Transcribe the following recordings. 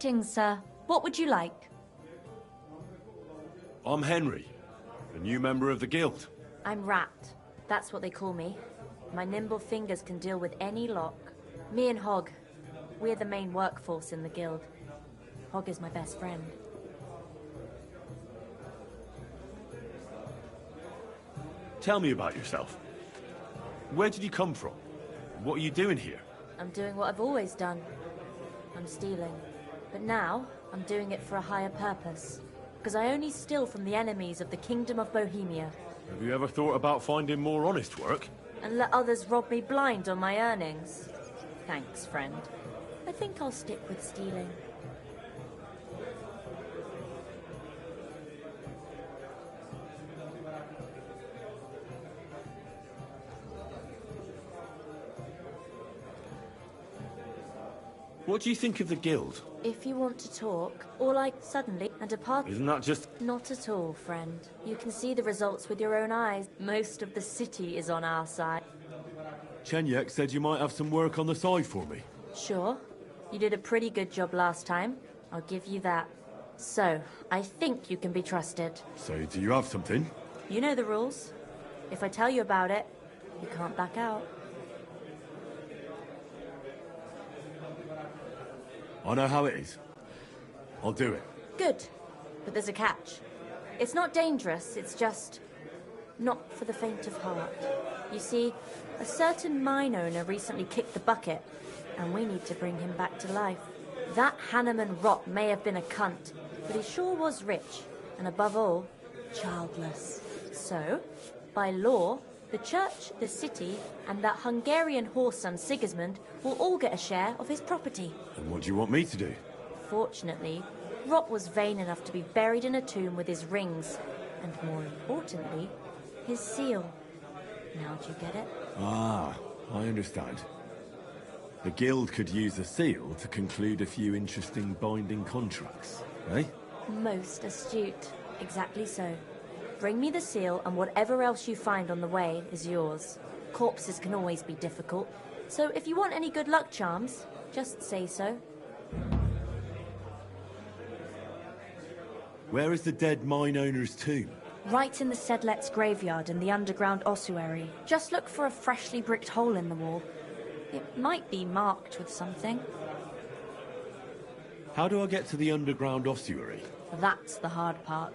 Greetings, sir. What would you like? I'm Henry, a new member of the guild. I'm Rat. That's what they call me. My nimble fingers can deal with any lock. Me and Hog, we're the main workforce in the guild. Hog is my best friend. Tell me about yourself. Where did you come from? What are you doing here? I'm doing what I've always done. I'm stealing. But now, I'm doing it for a higher purpose. Because I only steal from the enemies of the Kingdom of Bohemia. Have you ever thought about finding more honest work? And let others rob me blind on my earnings? Thanks, friend. I think I'll stick with stealing. What do you think of the guild? If you want to talk, or like suddenly and depart... Isn't that just... Not at all, friend. You can see the results with your own eyes. Most of the city is on our side. Chenyek said you might have some work on the side for me. Sure. You did a pretty good job last time. I'll give you that. So, I think you can be trusted. So, do you have something? You know the rules. If I tell you about it, you can't back out. I know how it is. I'll do it. Good. But there's a catch. It's not dangerous, it's just... not for the faint of heart. You see, a certain mine owner recently kicked the bucket, and we need to bring him back to life. That Hanneman rot may have been a cunt, but he sure was rich, and above all, childless. So, by law, the church, the city, and that Hungarian whoreson Sigismund will all get a share of his property. And what do you want me to do? Fortunately, Rot was vain enough to be buried in a tomb with his rings, and more importantly, his seal. Now do you get it? Ah, I understand. The guild could use the seal to conclude a few interesting binding contracts, eh? Most astute. Exactly so. Bring me the seal, and whatever else you find on the way is yours. Corpses can always be difficult, so if you want any good luck charms, just say so. Where is the dead mine owner's tomb? Right in the Sedlet's graveyard in the underground ossuary. Just look for a freshly bricked hole in the wall. It might be marked with something. How do I get to the underground ossuary? That's the hard part.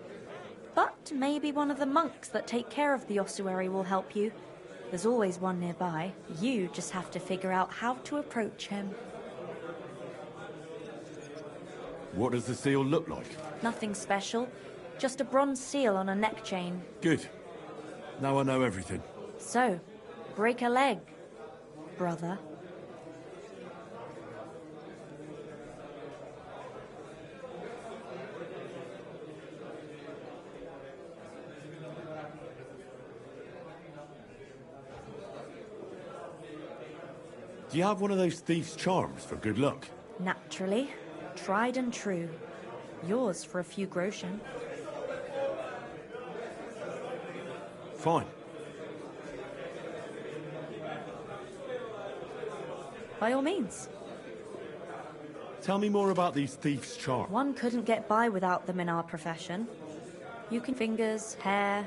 But maybe one of the monks that take care of the ossuary will help you. There's always one nearby. You just have to figure out how to approach him. What does the seal look like? Nothing special. Just a bronze seal on a neck chain. Good. Now I know everything. So, break a leg, brother. Do you have one of those thief's charms for good luck? Naturally. Tried and true. Yours for a few groschen. Fine. By all means. Tell me more about these thief's charms. One couldn't get by without them in our profession. You can fingers, hair,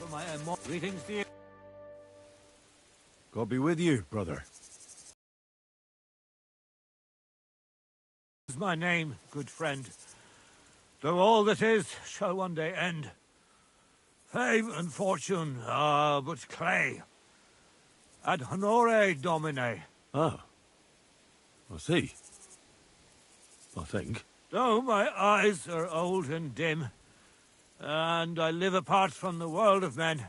For my greetings to you. God be with you, brother. my name, good friend. Though all that is shall one day end. Fame and fortune are but clay. Ad honore domine. Oh. I see. I think. Though my eyes are old and dim, and I live apart from the world of men,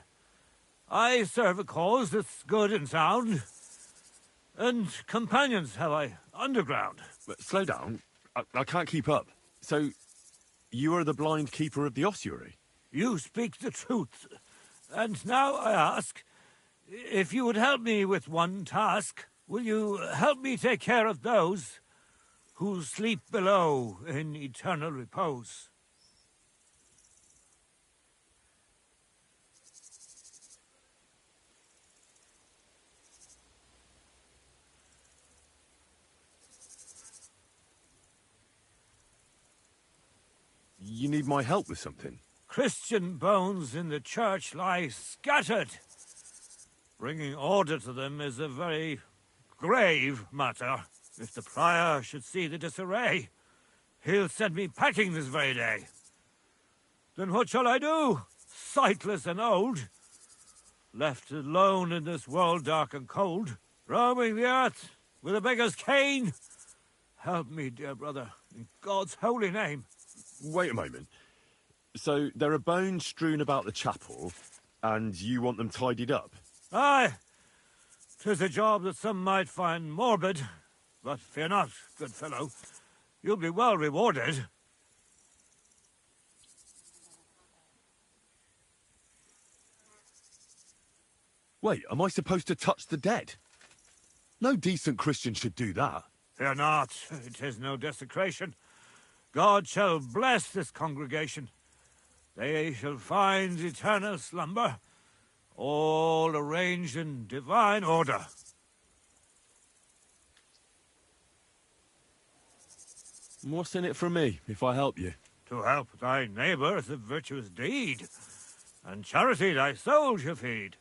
I serve a cause that's good and sound, and companions have I underground. But slow down. I can't keep up. So, you are the blind keeper of the ossuary? You speak the truth, and now I ask, if you would help me with one task, will you help me take care of those who sleep below in eternal repose? You need my help with something? Christian bones in the church lie scattered. Bringing order to them is a very grave matter. If the prior should see the disarray, he'll send me packing this very day. Then what shall I do, sightless and old? Left alone in this world dark and cold, roaming the earth with a beggar's cane? Help me, dear brother, in God's holy name. Wait a moment. So, there are bones strewn about the chapel, and you want them tidied up? Aye. 'Tis a job that some might find morbid, but fear not, good fellow. You'll be well rewarded. Wait, am I supposed to touch the dead? No decent Christian should do that. Fear not, it is no desecration. God shall bless this congregation. They shall find eternal slumber, all arranged in divine order. What's in it for me, if I help you? To help thy neighbour is a virtuous deed, and charity thy soul shall feed.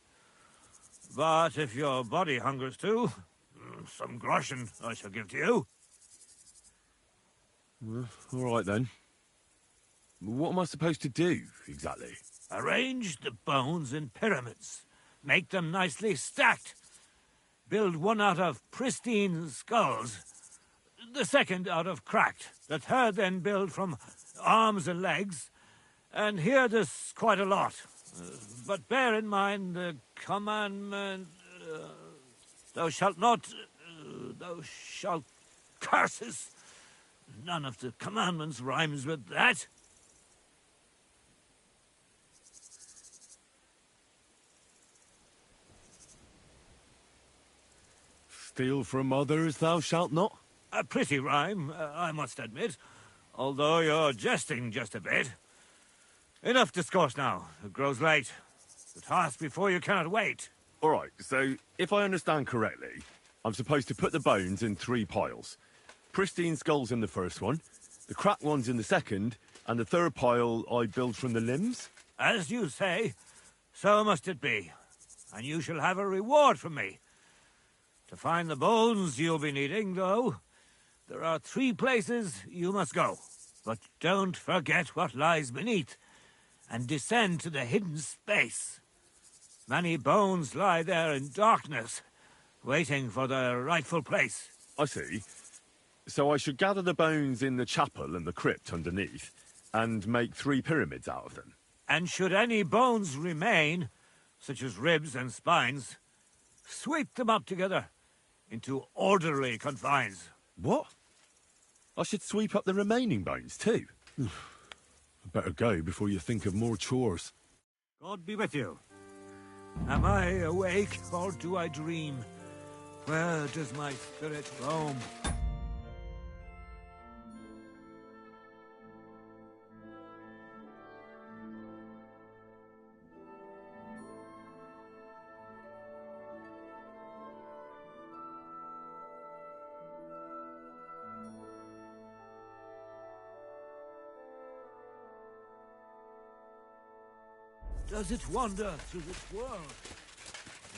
But if your body hungers too, some groschen I shall give to you. All right, then. What am I supposed to do, exactly? Arrange the bones in pyramids. Make them nicely stacked. Build one out of pristine skulls, the second out of cracked, the third then build from arms and legs. And here there's quite a lot. But bear in mind the commandment, thou shalt not, thou shalt curses. None of the commandments rhymes with that. Steal from others thou shalt not? A pretty rhyme, I must admit, although you're jesting just a bit. Enough discourse now. It grows late. The task before you cannot wait. All right, so if I understand correctly, I'm supposed to put the bones in 3 piles. Pristine skulls in the first one, the cracked ones in the second, and the third pile I build from the limbs? As you say, so must it be. And you shall have a reward from me. To find the bones you'll be needing, though, there are 3 places you must go. But don't forget what lies beneath, and descend to the hidden space. Many bones lie there in darkness, waiting for their rightful place. I see. So I should gather the bones in the chapel and the crypt underneath, and make 3 pyramids out of them. And should any bones remain, such as ribs and spines, sweep them up together into orderly confines. What? I should sweep up the remaining bones too? I better go before you think of more chores. God be with you. Am I awake, or do I dream? Where does my spirit roam? Does it wander through this world,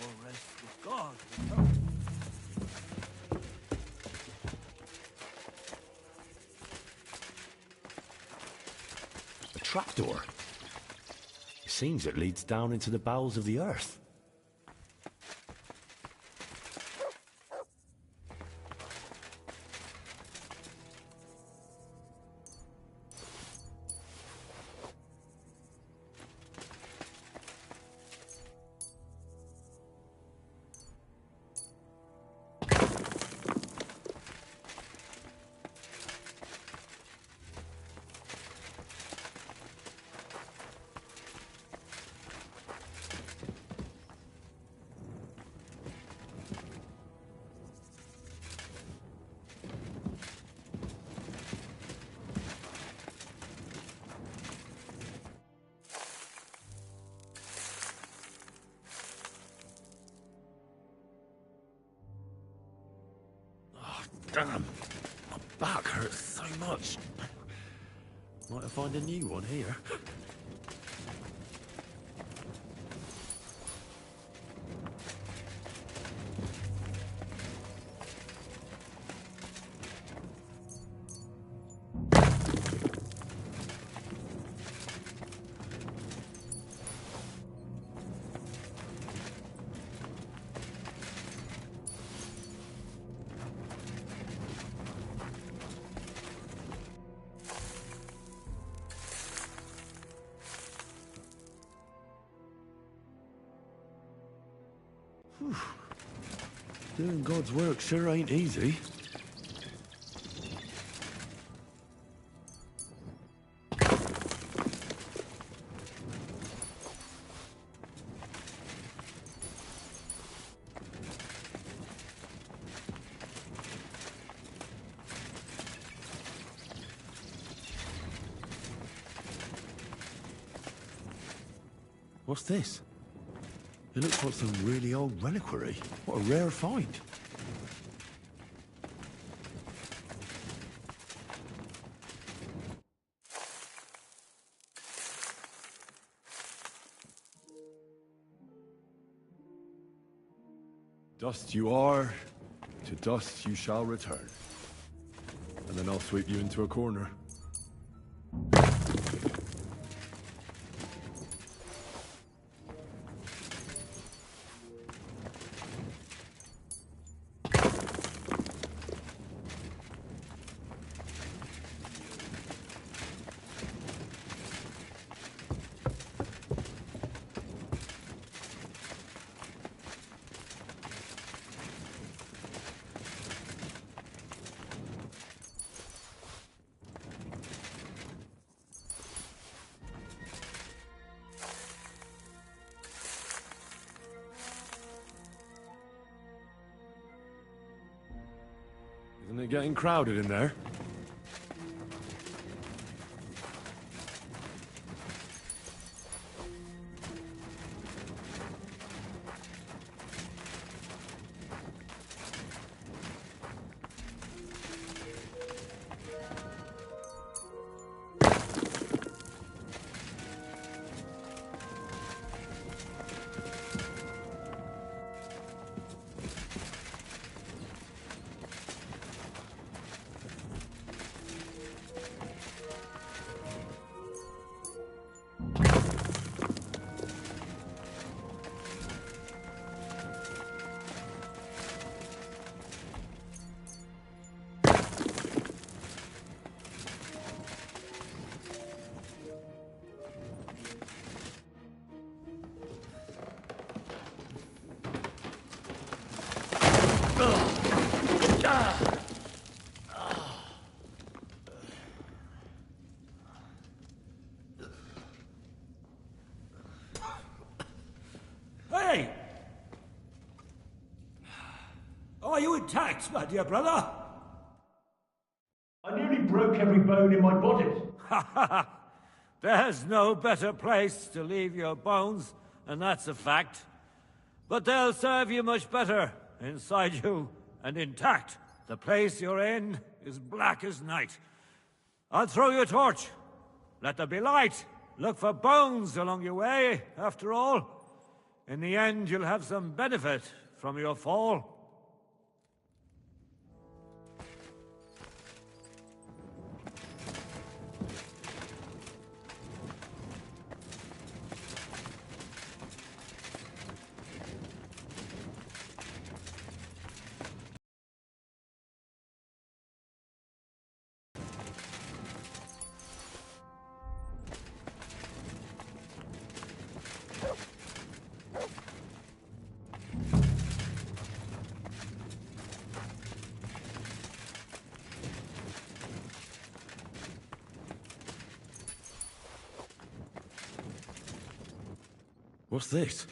or rest with God alone? trapdoor. It seems it leads down into the bowels of the earth. Damn, my back hurts so much. Might have found a new one here. Doing God's work sure ain't easy. What's this? It looks like some really old reliquary. What a rare find. Dust you are, to dust you shall return. And then I'll sweep you into a corner. Isn't it getting crowded in there? Hey! Are you intact, my dear brother? I nearly broke every bone in my body. Ha ha ha! There's no better place to leave your bones, and that's a fact. But they'll serve you much better inside you and intact. The place you're in is black as night. I'll throw you a torch. Let there be light. Look for bones along your way, after all. In the end, you'll have some benefit from your fall. What's this?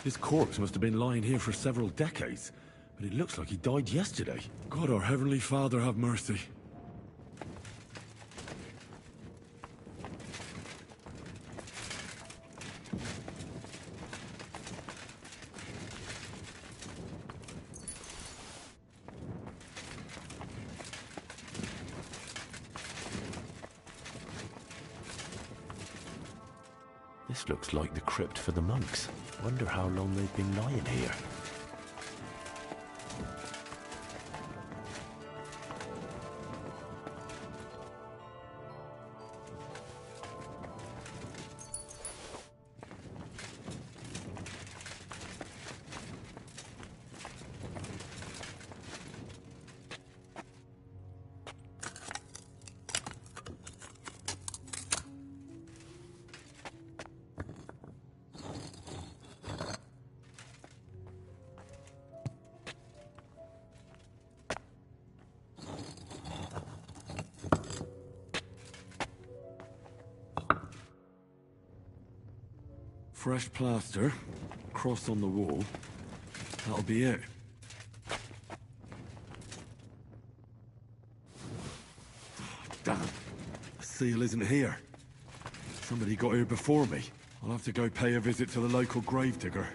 His corpse must have been lying here for several decades, but it looks like he died yesterday. God, our Heavenly Father, have mercy. This looks like the crypt for the monks. Wonder how long they've been lying here. Fresh plaster, cross on the wall. That'll be it. Damn, the seal isn't here. Somebody got here before me. I'll have to go pay a visit to the local gravedigger.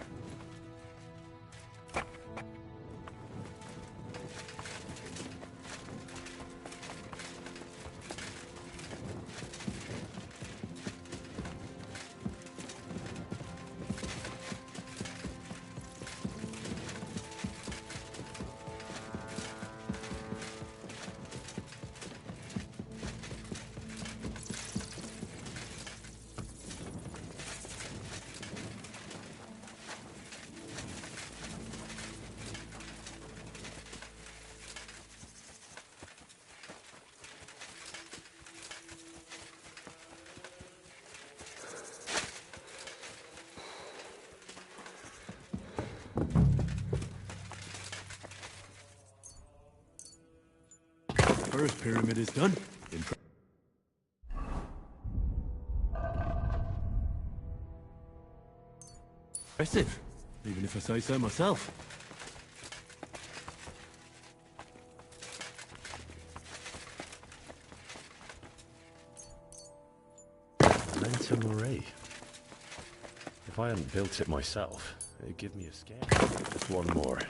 First pyramid is done. Impressive, even if I say so myself. Lenta Marie. If I hadn't built it myself, it'd give me a scare. Just one more.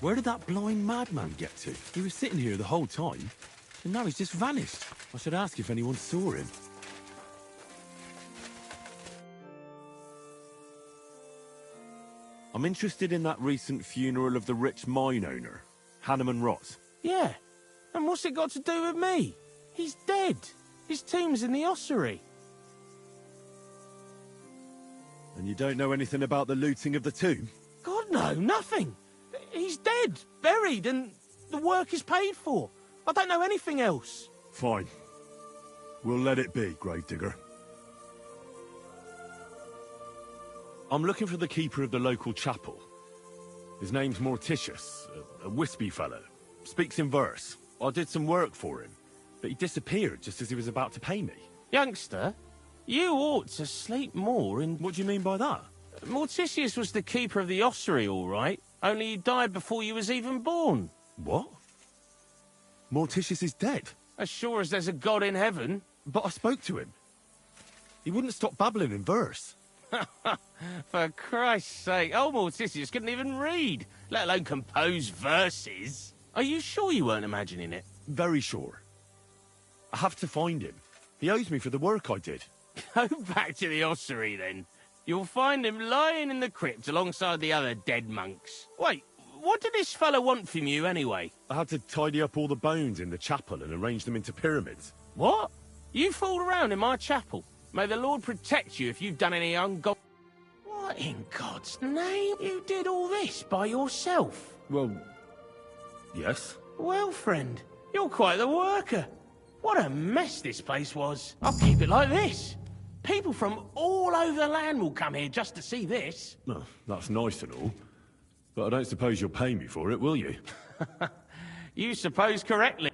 Where did that blind madman get to? He was sitting here the whole time, and now he's just vanished. I should ask if anyone saw him. I'm interested in that recent funeral of the rich mine owner, Hanneman Ross. Yeah, and what's it got to do with me? He's dead. His tomb's in the ossuary. And you don't know anything about the looting of the tomb? God, no, nothing. He's dead, buried, and the work is paid for. I don't know anything else. Fine. We'll let it be, gravedigger. I'm looking for the keeper of the local chapel. His name's Morticius, a wispy fellow. Speaks in verse. I did some work for him, but he disappeared just as he was about to pay me. Youngster, you ought to sleep more in... What do you mean by that? Morticius was the keeper of the ossuary, all right. Only he died before you was even born. What? Morticius is dead? As sure as there's a God in heaven. But I spoke to him. He wouldn't stop babbling in verse. For Christ's sake, old Morticius couldn't even read, let alone compose verses. Are you sure you weren't imagining it? Very sure. I have to find him. He owes me for the work I did. Go back to the ossuary, then. You'll find him lying in the crypt alongside the other dead monks. Wait, what did this fellow want from you, anyway? I had to tidy up all the bones in the chapel and arrange them into pyramids. What? You fooled around in my chapel? May the Lord protect you if you've done any ungod... What in God's name? You did all this by yourself? Well, yes. Well, friend, you're quite the worker. What a mess this place was. I'll keep it like this. People from all over the land will come here just to see this. No, that's nice and all. But I don't suppose you'll pay me for it, will you? You suppose correctly.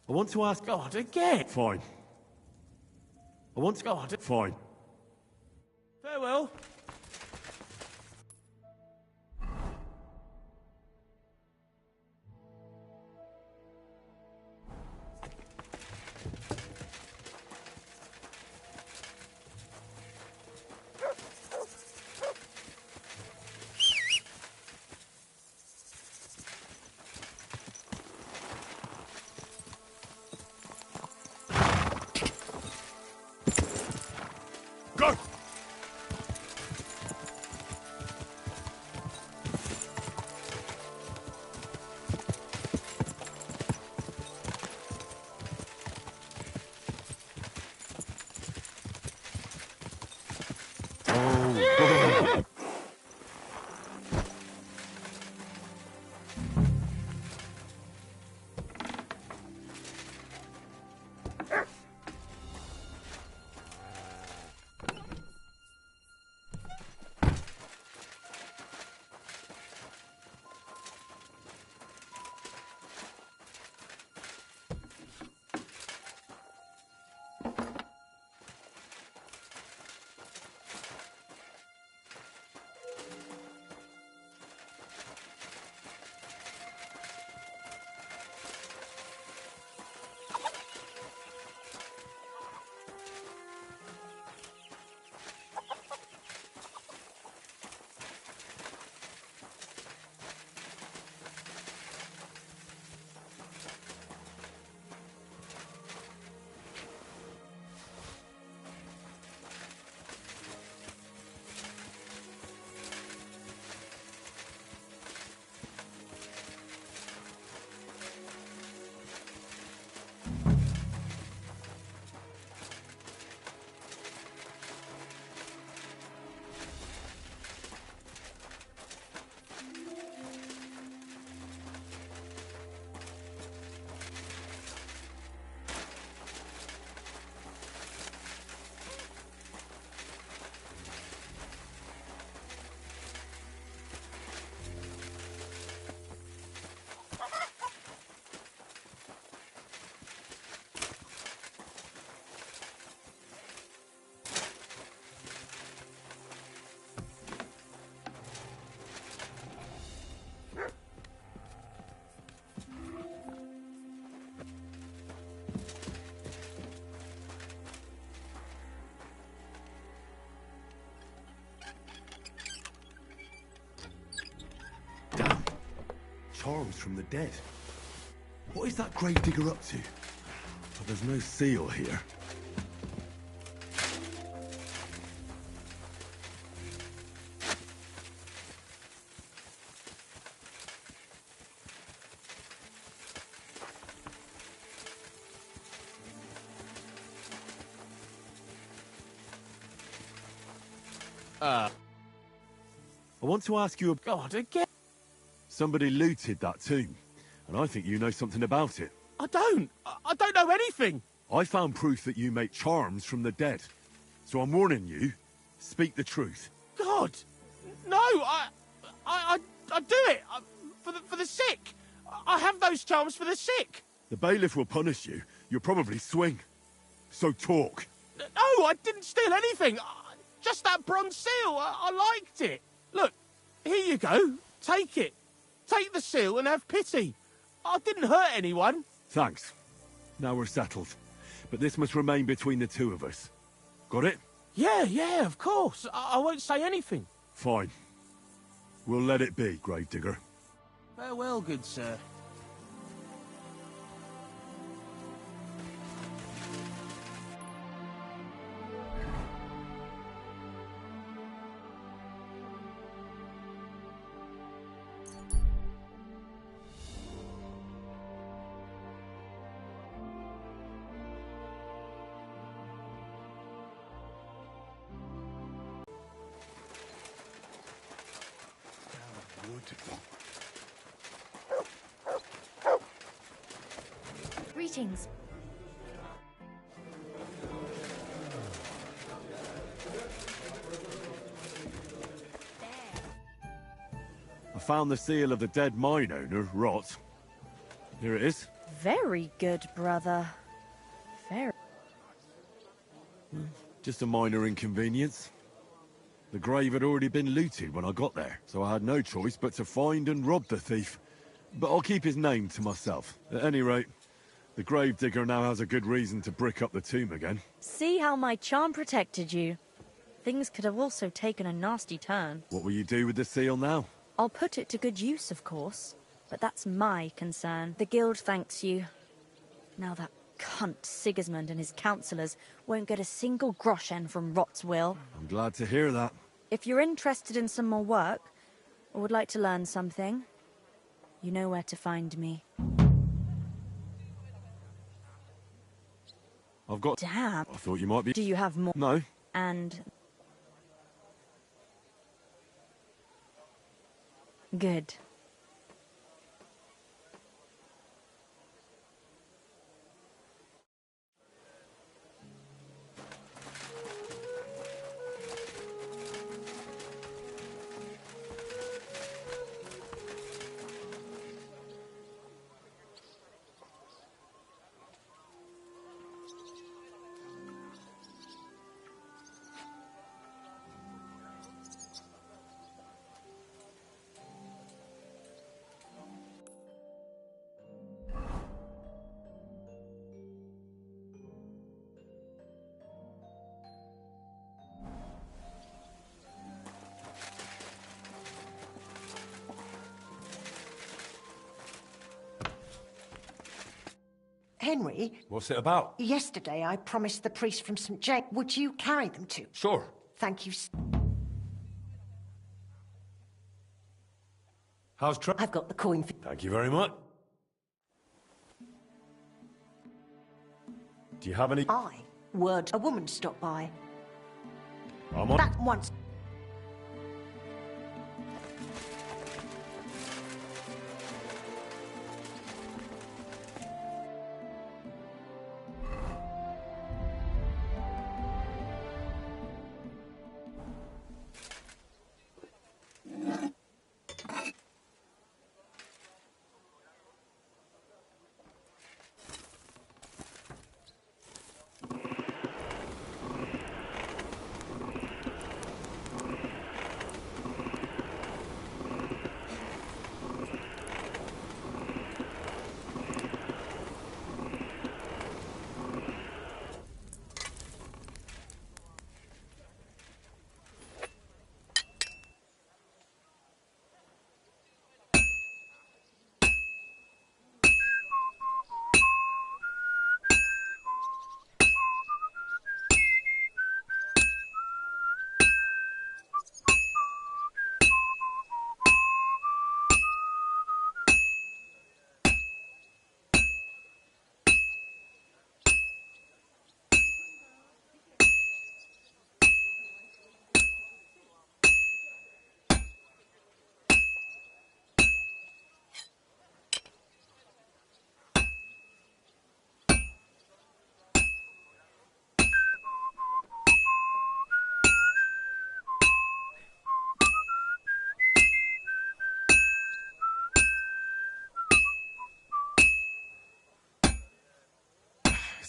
I want to ask... God, again. Fine. I want to... God. Fine. Farewell. Go! Charms from the dead. What is that gravedigger up to? But there's no seal here. I want to ask you a... God, again. Somebody looted that tomb, and I think you know something about it. I don't know anything. I found proof that you make charms from the dead. So I'm warning you, speak the truth. God, no, I do it for the sick. I have those charms for the sick. The bailiff will punish you. You'll probably swing. So talk. No, I didn't steal anything. Just that bronze seal. I liked it. Look, here you go. Take it. Take the seal and have pity. I didn't hurt anyone. Thanks. Now we're settled. But this must remain between the two of us. Got it? Yeah, of course. I won't say anything. Fine. We'll let it be, gravedigger. Farewell, good sir. Greetings. I found the seal of the dead mine owner, Rot. Here it is. Very good, brother. Very. Just a minor inconvenience. The grave had already been looted when I got there, so I had no choice but to find and rob the thief. But I'll keep his name to myself. At any rate, the gravedigger now has a good reason to brick up the tomb again. See how my charm protected you. Things could have also taken a nasty turn. What will you do with the seal now? I'll put it to good use, of course. But that's my concern. The guild thanks you. Now that cunt Sigismund and his councillors won't get a single groschen from Rot's will. I'm glad to hear that. If you're interested in some more work, or would like to learn something, you know where to find me. I've got... Damn. I thought you might be... Do you have more? No. And... Good. Henry, What's it about? yesterday I promised the priest from St. James. Would you carry them to? Sure. Thank you. How's Trent? I've got the coin for... Thank you very much. Do you have any... Word. A woman stopped by. I'm on... That once...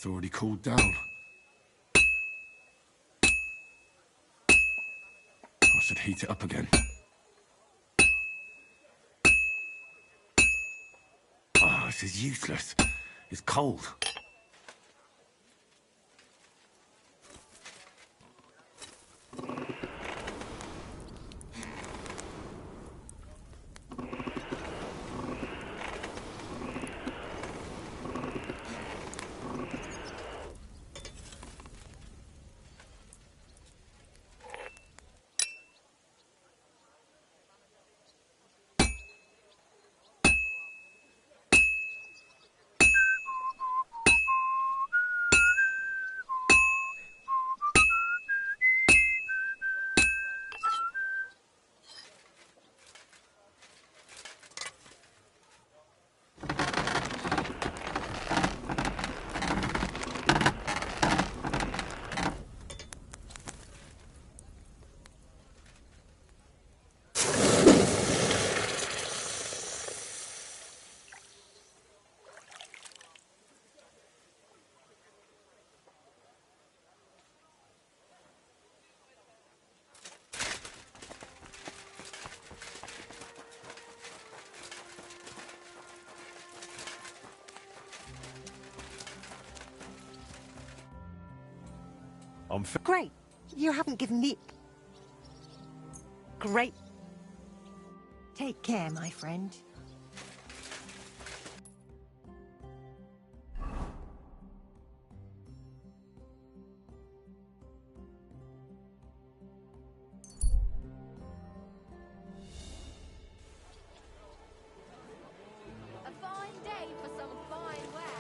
It's already cooled down. I should heat it up again. Oh, this is useless. It's cold. Great. You haven't given me... Great. Take care, my friend. A fine day for some fine wares.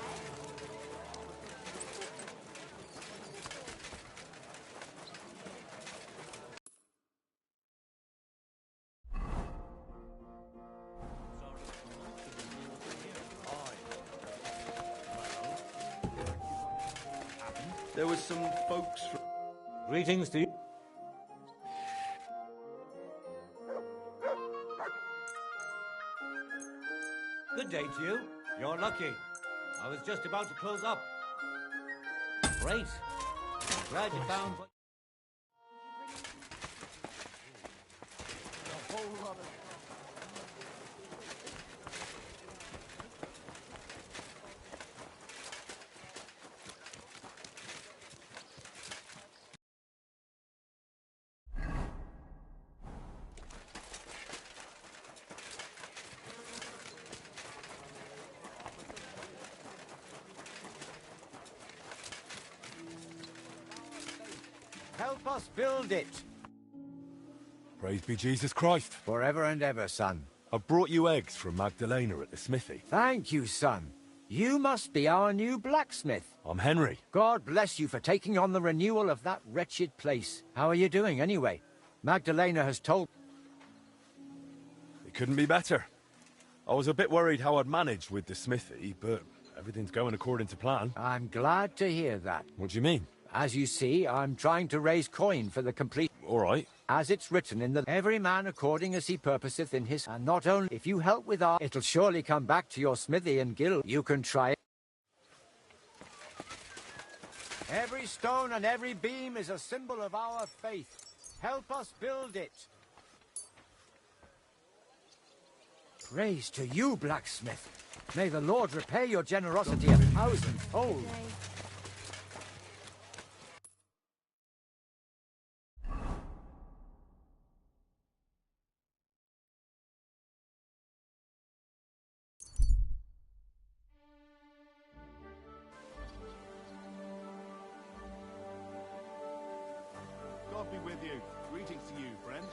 There was some folks from... Greetings to you. Good day to you. You're lucky. I was just about to close up. Great. Glad you found what... A whole lot of... Help us build it. Praise be Jesus Christ. Forever and ever, son. I brought you eggs from Magdalena at the smithy. Thank you, son. You must be our new blacksmith. I'm Henry. God bless you for taking on the renewal of that wretched place. How are you doing, anyway? Magdalena has told... It couldn't be better. I was a bit worried how I'd managed with the smithy, but everything's going according to plan. I'm glad to hear that. What do you mean? As you see, I'm trying to raise coin for the complete... All right. As it's written in the... Every man according as he purposeth in his... And not only... If you help with our... It'll surely come back to your smithy and guild. You can try it. Every stone and every beam is a symbol of our faith. Help us build it. Praise to you, blacksmith. May the Lord repay your generosity a thousandfold. God be with you. Greetings to you, friend.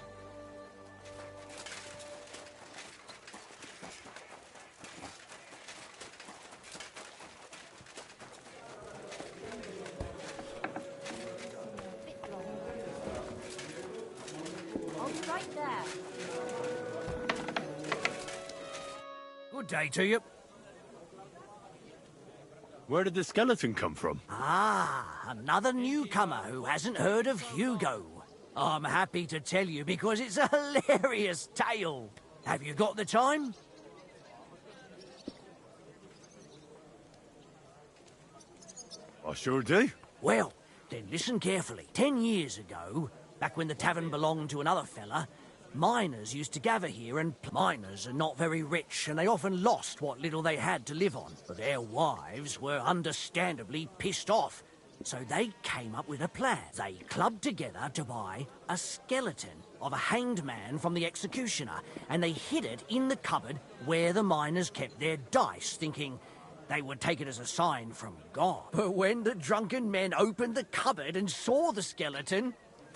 I'll be right there. Good day to you. Where did the skeleton come from? Ah, another newcomer who hasn't heard of Hugo. I'm happy to tell you because it's a hilarious tale. Have you got the time? I sure do. Well, then listen carefully. 10 years ago, back when the tavern belonged to another fella, miners used to gather here, and miners are not very rich, and they often lost what little they had to live on. But their wives were understandably pissed off, so they came up with a plan. They clubbed together to buy a skeleton of a hanged man from the executioner, and they hid it in the cupboard where the miners kept their dice, thinking they would take it as a sign from God. But when the drunken men opened the cupboard and saw the skeleton,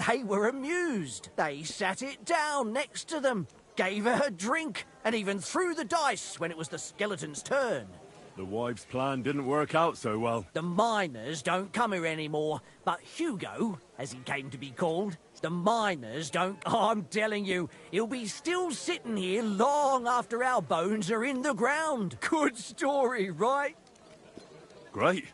they were amused. They sat it down next to them, gave her a drink, and even threw the dice when it was the skeleton's turn. The wives' plan didn't work out so well. The miners don't come here anymore, but Hugo, as he came to be called, the miners don't... I'm telling you, he'll be still sitting here long after our bones are in the ground. Good story, right? Great.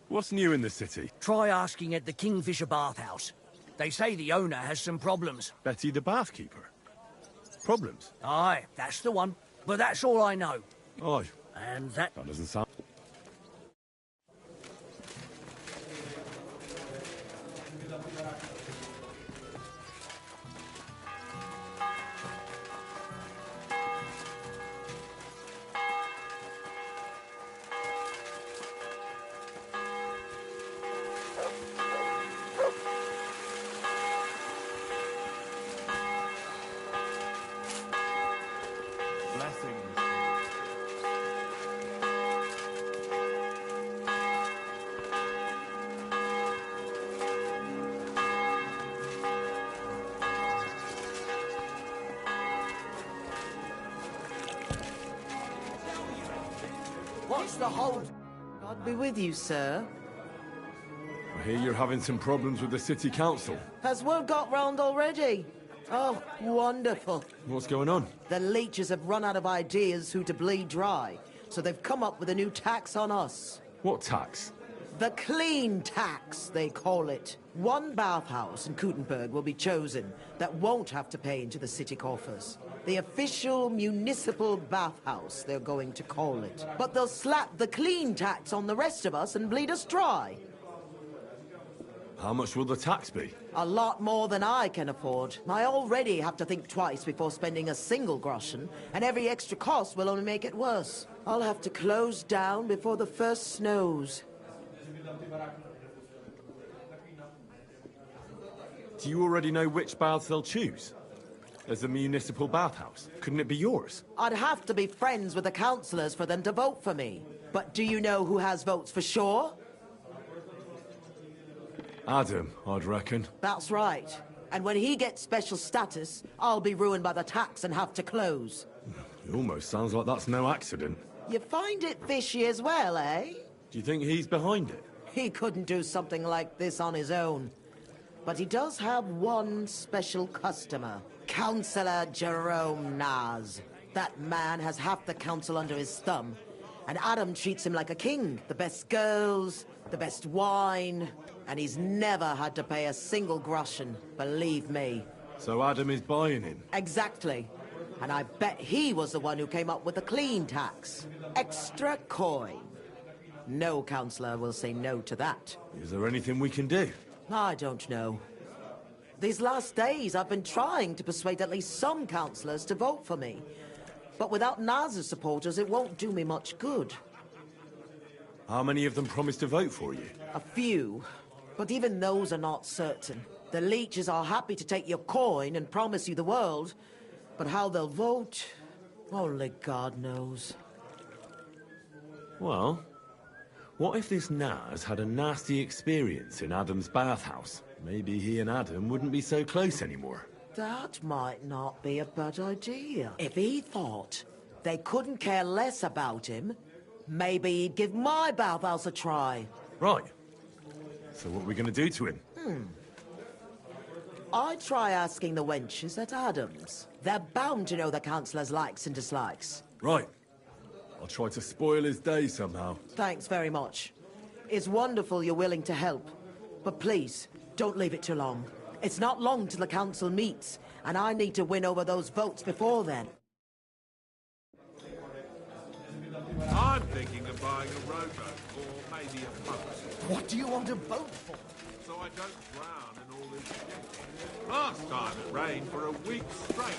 What's new in the city? Try asking at the Kingfisher Bathhouse. They say the owner has some problems. Betty the bathkeeper. Problems? Aye, that's the one. But that's all I know. Aye. And that... That doesn't sound... What's the hold? God be with you, sir. I hear you're having some problems with the city council. Has word got round already? Oh, wonderful. What's going on? The leeches have run out of ideas who to bleed dry, so they've come up with a new tax on us. What tax? The clean tax, they call it. One bathhouse in Kuttenberg will be chosen that won't have to pay into the city coffers. The official municipal bathhouse, they're going to call it. But they'll slap the clean tax on the rest of us and bleed us dry. How much will the tax be? A lot more than I can afford. I already have to think twice before spending a single groschen, and every extra cost will only make it worse. I'll have to close down before the first snows. Do you already know which baths they'll choose? As a municipal bathhouse, couldn't it be yours? I'd have to be friends with the councillors for them to vote for me. But do you know who has votes for sure? Adam, I'd reckon. That's right. And when he gets special status, I'll be ruined by the tax and have to close. It almost sounds like that's no accident. You find it fishy as well, eh? Do you think he's behind it? He couldn't do something like this on his own. But he does have one special customer. Councillor Jerome Naz. That man has half the council under his thumb. And Adam treats him like a king. The best girls, the best wine... And he's never had to pay a single groschen, believe me. So Adam is buying him? Exactly. And I bet he was the one who came up with the clean tax. Extra coin. No councillor will say no to that. Is there anything we can do? I don't know. These last days I've been trying to persuade at least some councillors to vote for me. But without Naz's supporters, it won't do me much good. How many of them promised to vote for you? A few. But even those are not certain. The leeches are happy to take your coin and promise you the world, but how they'll vote, only God knows. Well, what if this Naz had a nasty experience in Adam's bathhouse? Maybe he and Adam wouldn't be so close anymore. That might not be a bad idea. If he thought they couldn't care less about him, maybe he'd give my bathhouse a try. Right. So what are we going to do to him? I'd try asking the wenches at Adams. They're bound to know the councillor's likes and dislikes. Right. I'll try to spoil his day somehow. Thanks very much. It's wonderful you're willing to help. But please, don't leave it too long. It's not long till the council meets, and I need to win over those votes before then. I'm thinking of buying a rowboat, or maybe a boat. What do you want a boat for? So I don't drown in all this shit. Last time it rained for a week straight.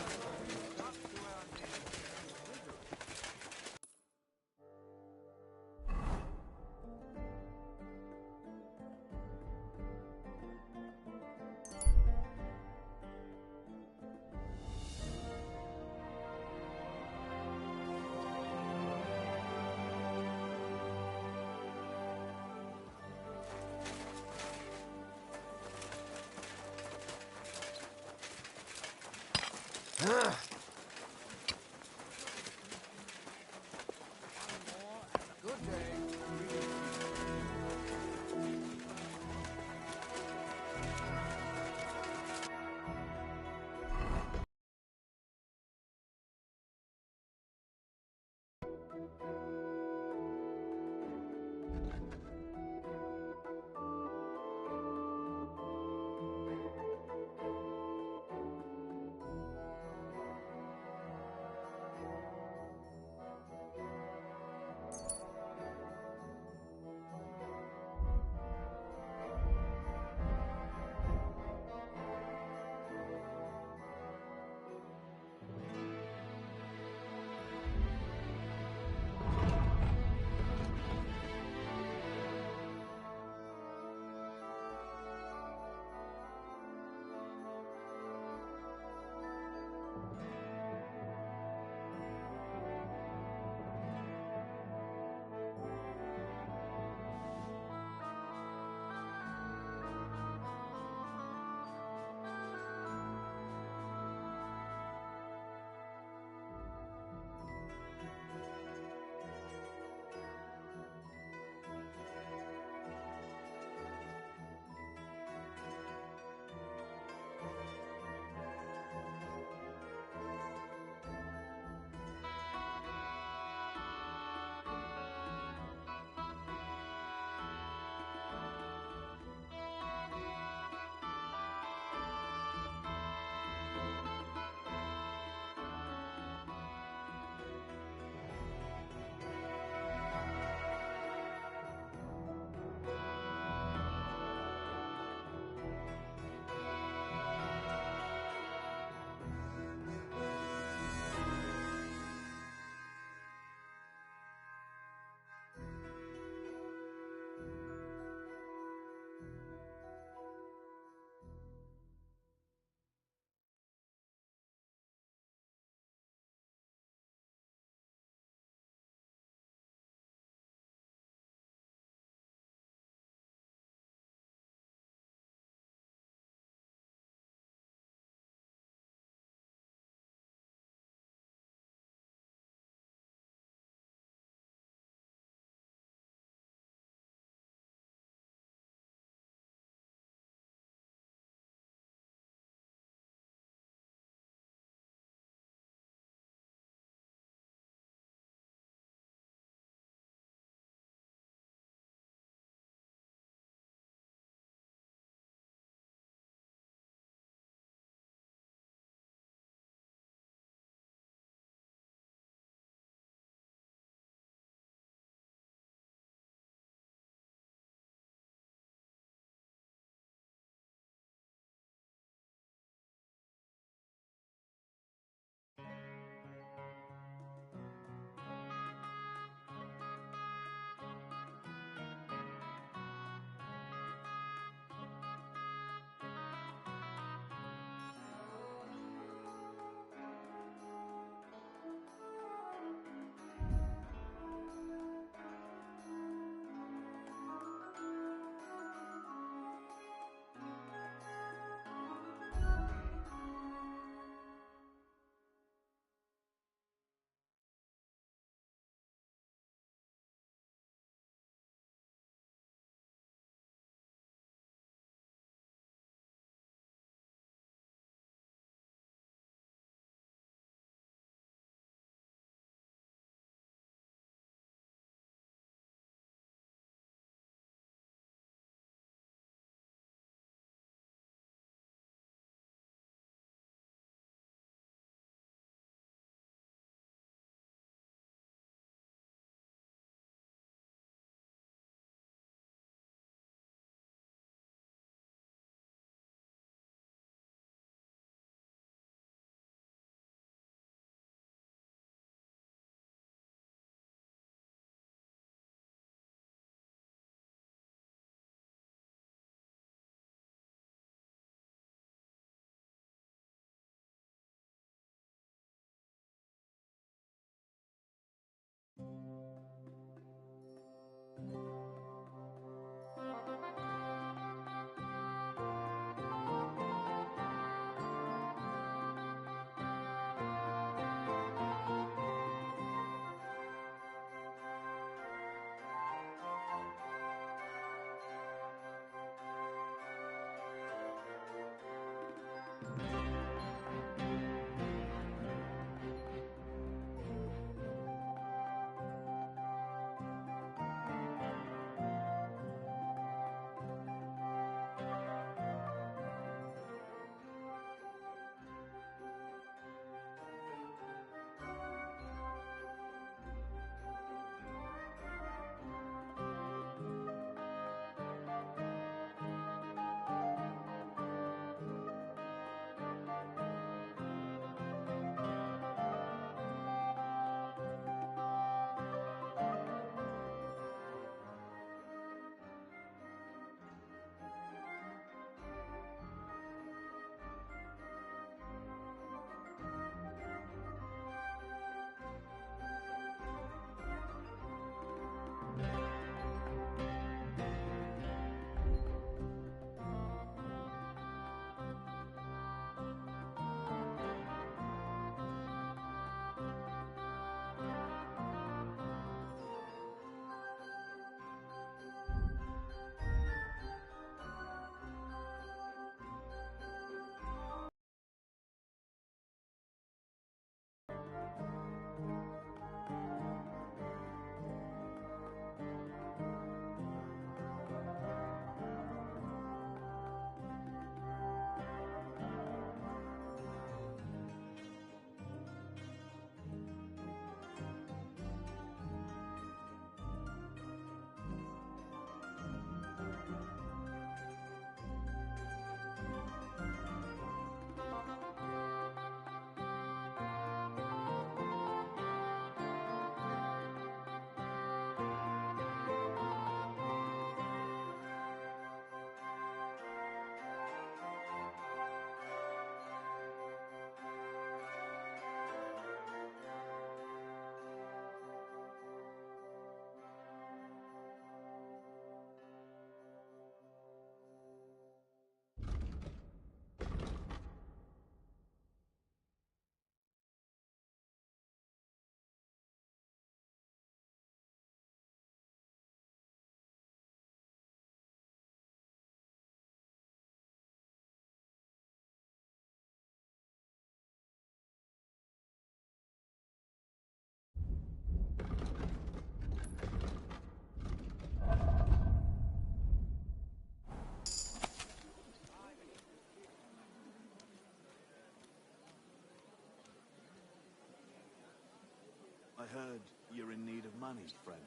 heard you're in need of money, friend.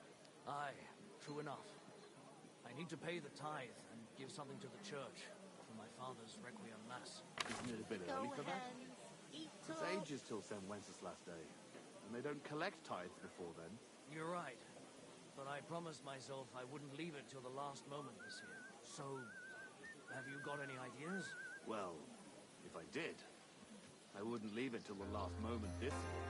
Aye, true enough. I need to pay the tithe and give something to the church for my father's requiem mass. Isn't it a bit early for that? It's ages till St. Wenceslas Day, and they don't collect tithes before then. You're right, but I promised myself I wouldn't leave it till the last moment this year. So, have you got any ideas? Well, if I did, I wouldn't leave it till the last moment this year.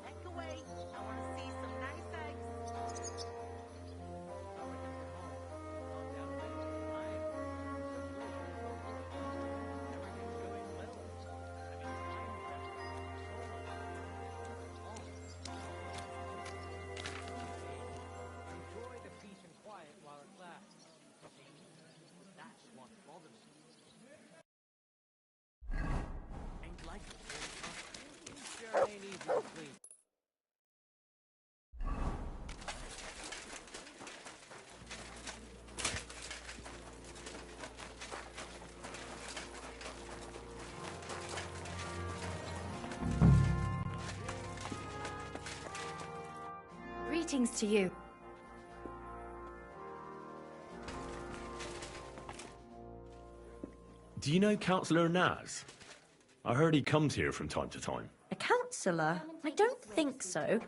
Heck away. I want to see some nice eggs. Enjoy the peace and quiet while it lasts. That's what bothers me. Ain't like it. Sure ain't easy to clean. Greetings to you. Do you know Councillor Naz? I heard he comes here from time to time. A councillor? I don't think so.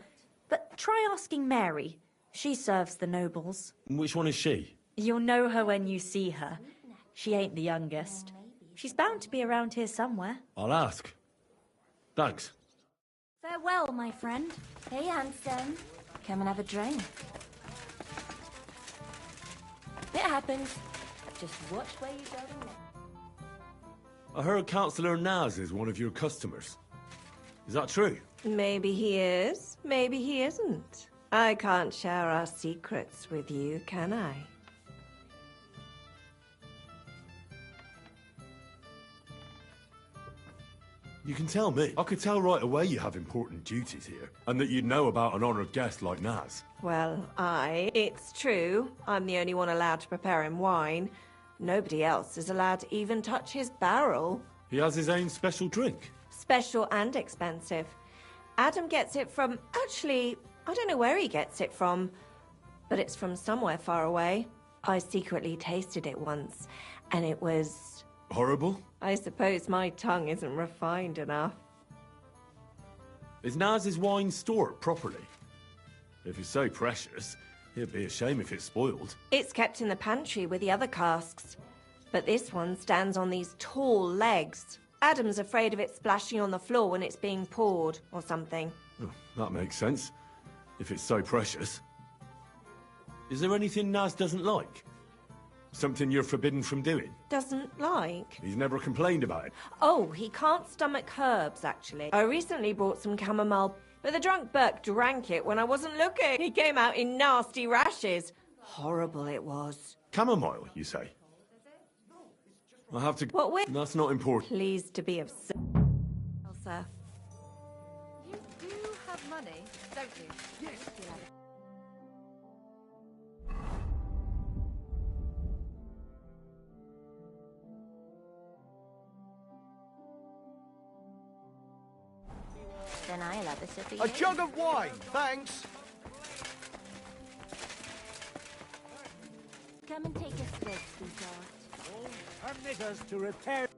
But try asking Mary. She serves the nobles. Which one is she? You'll know her when you see her. She ain't the youngest. She's bound to be around here somewhere. I'll ask. Thanks. Farewell, my friend. Hey, handsome. Come and have a drink. It happens. Just watch where you go next. I heard Councillor Naz is one of your customers. Is that true? Maybe he is, maybe he isn't. I can't share our secrets with you, can I? You can tell me. I could tell right away you have important duties here, and that you'd know about an honoured guest like Naz. Well, it's true. I'm the only one allowed to prepare him wine. Nobody else is allowed to even touch his barrel. He has his own special drink. Special and expensive. Adam gets it from... Actually, I don't know where he gets it from, but it's from somewhere far away. I secretly tasted it once, and it was... Horrible? I suppose my tongue isn't refined enough. Is Naz's wine stored properly? If it's so precious, it'd be a shame if it's spoiled. It's kept in the pantry with the other casks, but this one stands on these tall legs. Adam's afraid of it splashing on the floor when it's being poured, or something. Oh, that makes sense, if it's so precious. Is there anything Naz doesn't like? Something you're forbidden from doing? Doesn't like? He's never complained about it. Oh, he can't stomach herbs, actually. I recently brought some chamomile, but the drunk Burke drank it when I wasn't looking. He came out in nasty rashes. Horrible it was. Chamomile, you say? I'll have to... What with? That's not important. Pleased to be of... Elsa. You do have money, don't you? Yes. Then I'll have a sip of A jug of wine, thanks. Come and take a sip, sweetheart. Permit us to repair...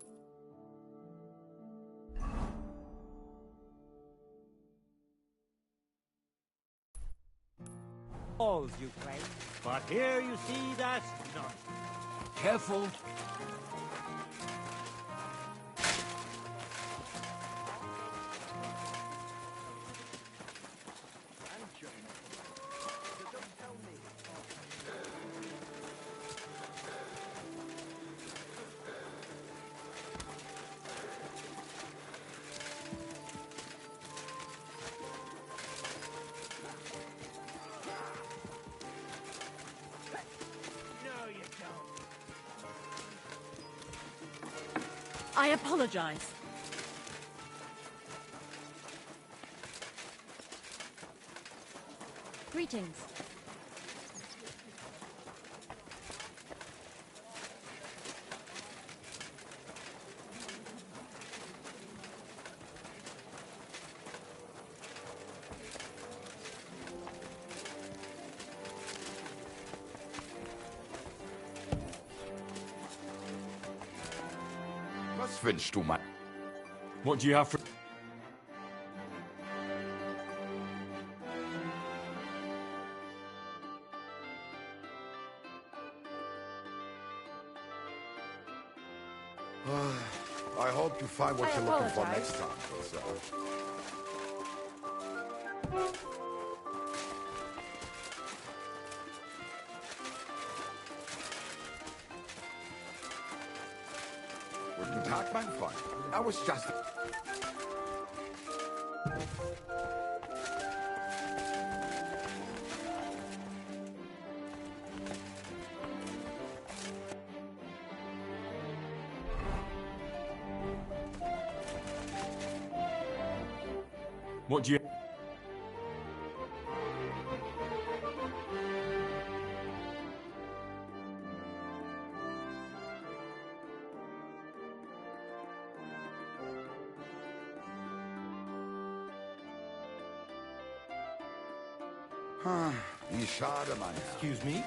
All you claim, but here you see that's not. Careful. I apologize. Greetings. wünschst du, Mann? What do you have for... I hope you find what I you're looking for apologize. next time, Elsa. Guten Tag, mein Freund. I was just... What do you... Wie schade, mein Herr. Excuse me?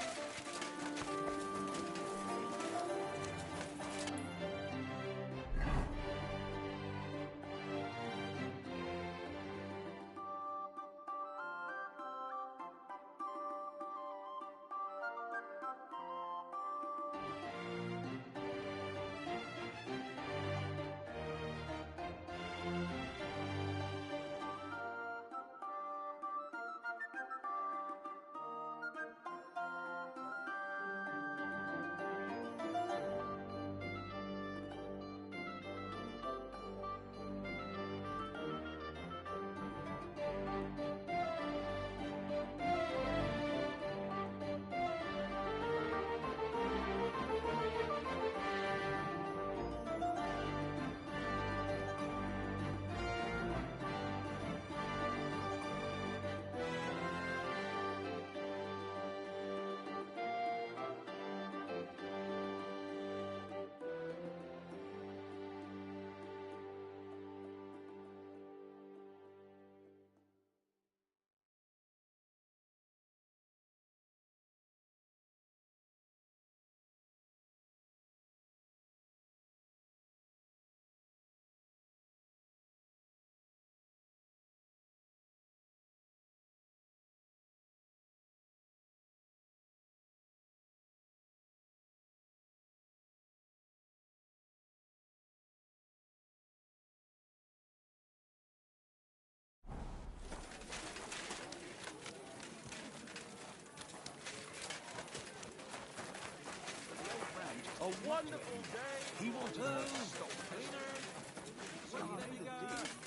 A wonderful day. He will do.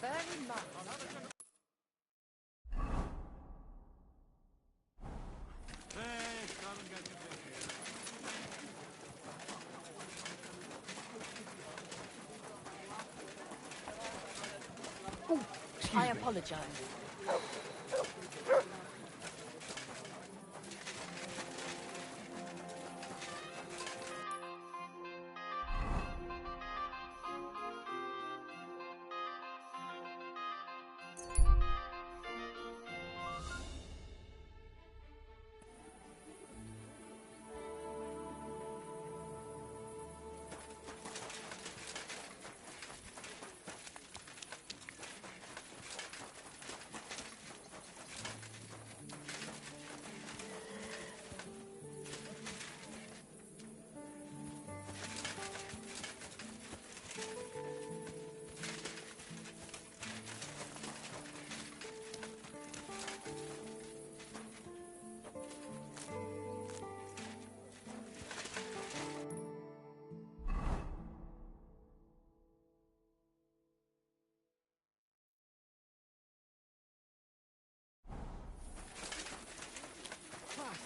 Very much. I apologize.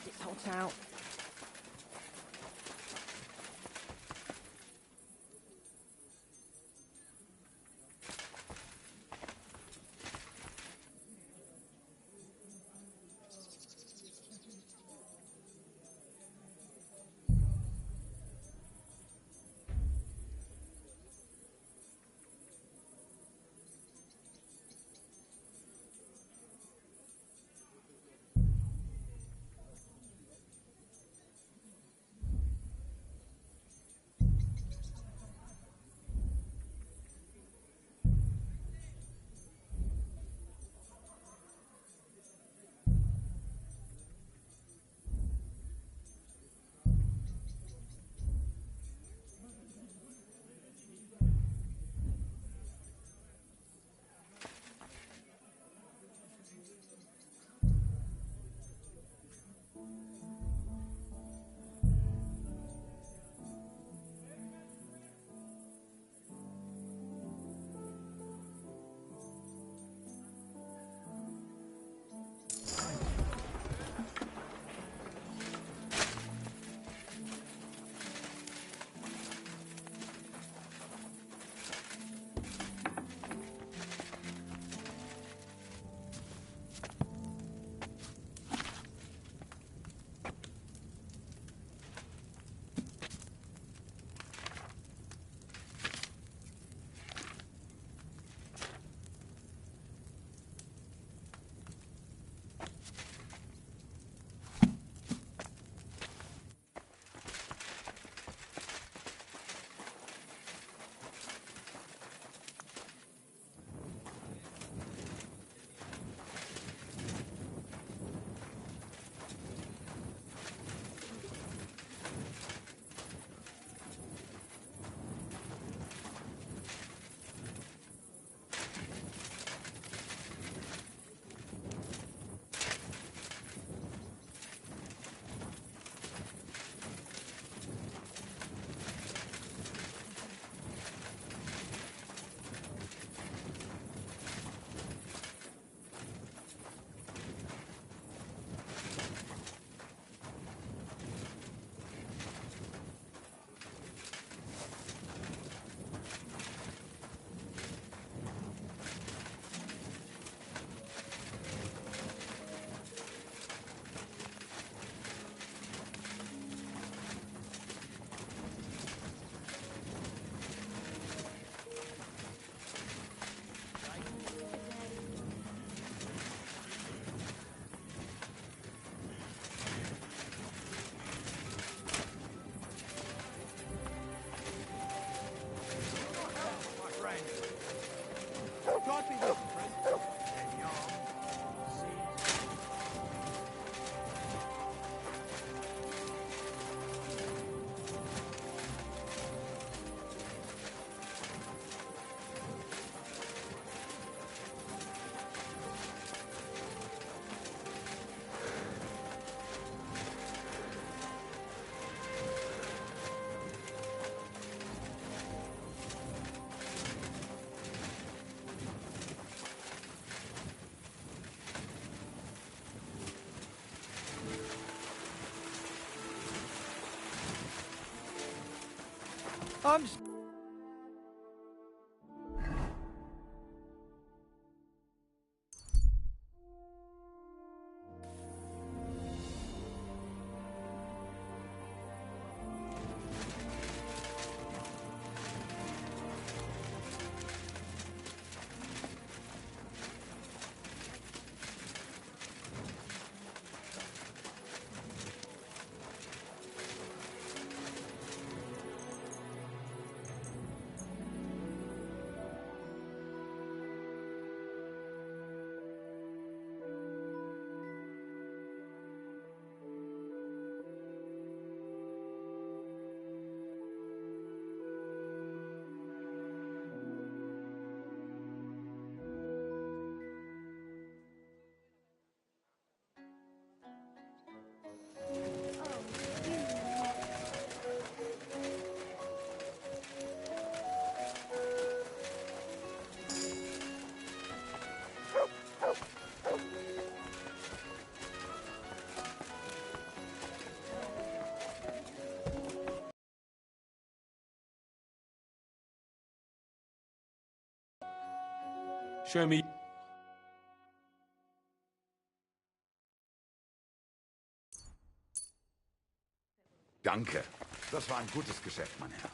It's hot out. I'm... Show me. Danke. Das war ein gutes Geschäft, mein Herr.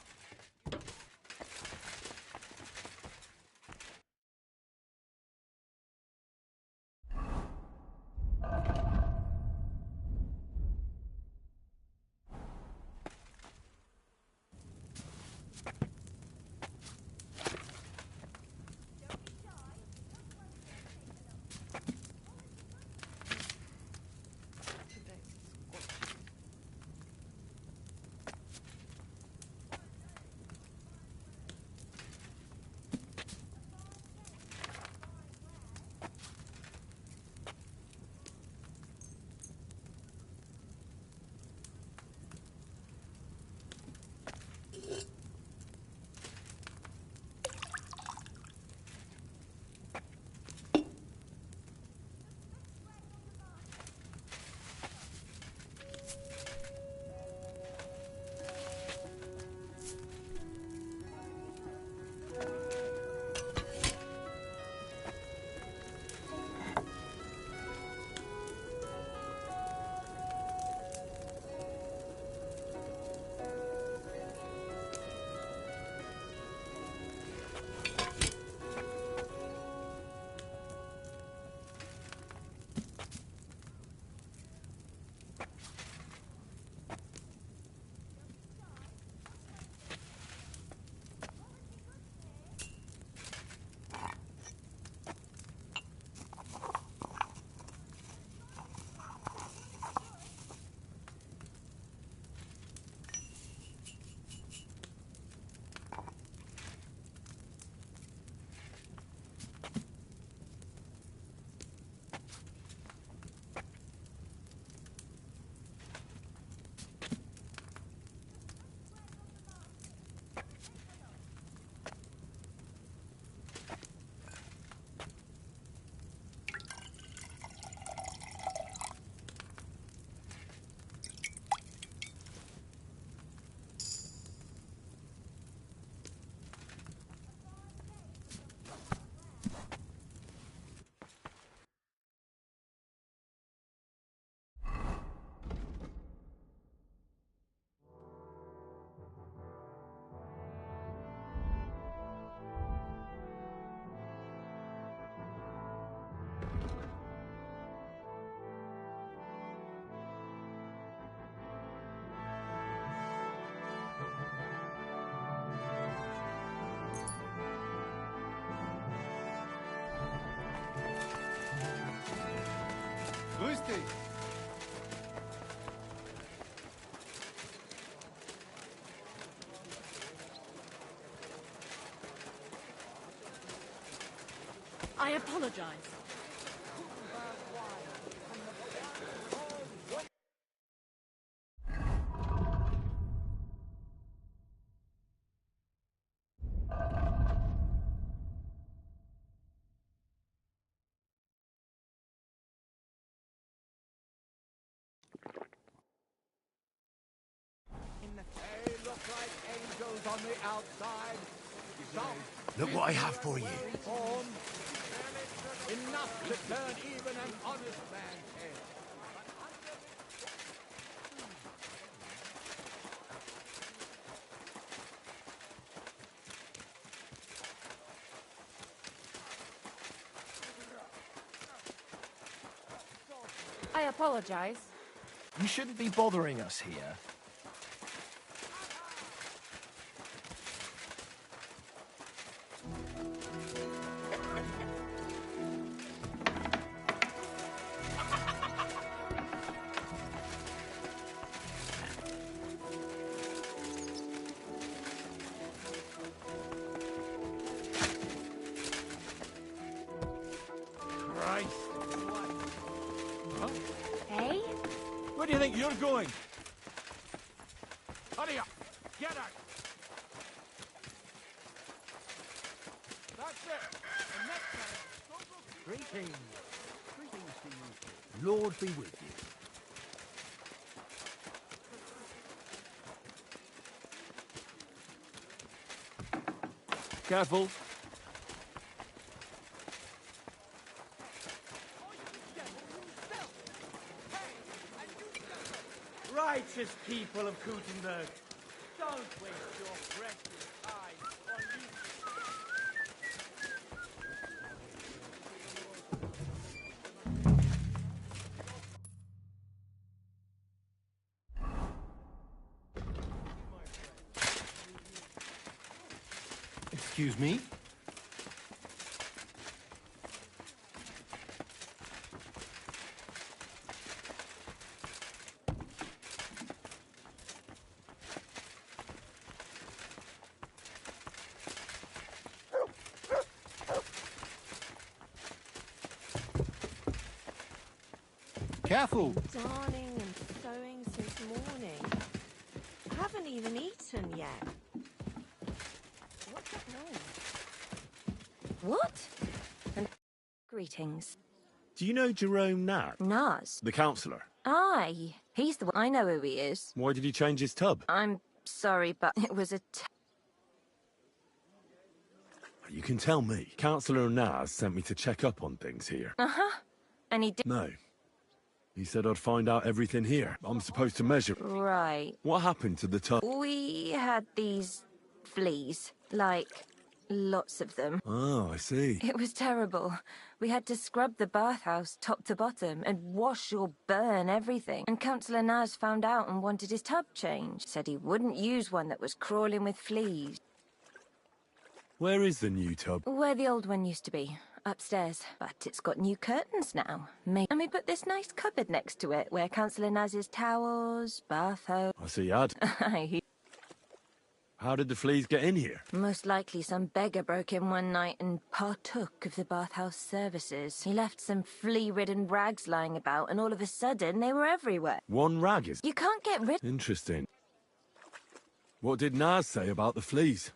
Grüß dich. I apologize. They look like angels on the outside. Look what I have for you. Enough to turn even an honest man's head. I apologize. You shouldn't be bothering us here. Hey? Where do you think you're going? Hurry up! Get out! That's it! And next time, Greetings. Greetings to you. Lord be with you. careful. Righteous people of Gutenberg, don't waste your precious time on you. Excuse me? Careful! Darning and sewing since morning. I haven't even eaten yet. What's that noise? What? And greetings. Do you know Jerome Nat? Naz? The councillor. Aye. He's the one. I know who he is. Why did he change his tub? I'm sorry, but it was a You can tell me. Councillor Naz sent me to check up on things here. Uh-huh. And he did... No. He said I'd find out everything here. I'm supposed to measure. Right. What happened to the tub? We had these fleas. Like, lots of them. Oh, I see. It was terrible. We had to scrub the bathhouse top to bottom and wash or burn everything. And Councillor Naz found out and wanted his tub changed. Said he wouldn't use one that was crawling with fleas. Where is the new tub? Where the old one used to be. Upstairs. But it's got new curtains now. And we put this nice cupboard next to it where Councillor Naz's towels, bath hose... I see you had. How did the fleas get in here? Most likely some beggar broke in one night and partook of the bathhouse services. He left some flea-ridden rags lying about, and all of a sudden they were everywhere. One rag is... You can't get rid... Interesting. What did Naz say about the fleas?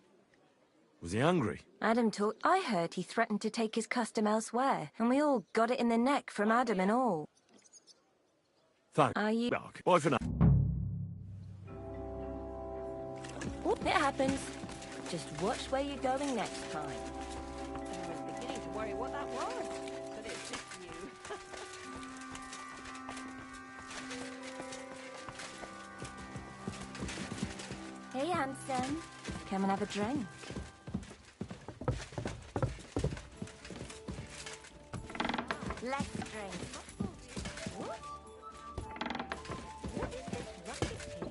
Was he angry? Adam talked... I heard he threatened to take his custom elsewhere, and we all got it in the neck from Adam and all. Thanks. Are you... Okay. Bye for now. It happens. Just watch where you're going next time. I was beginning to worry what that was, but it's just you. Hey, handsome. Come and have a drink. Let's drink. What? What is this racket here?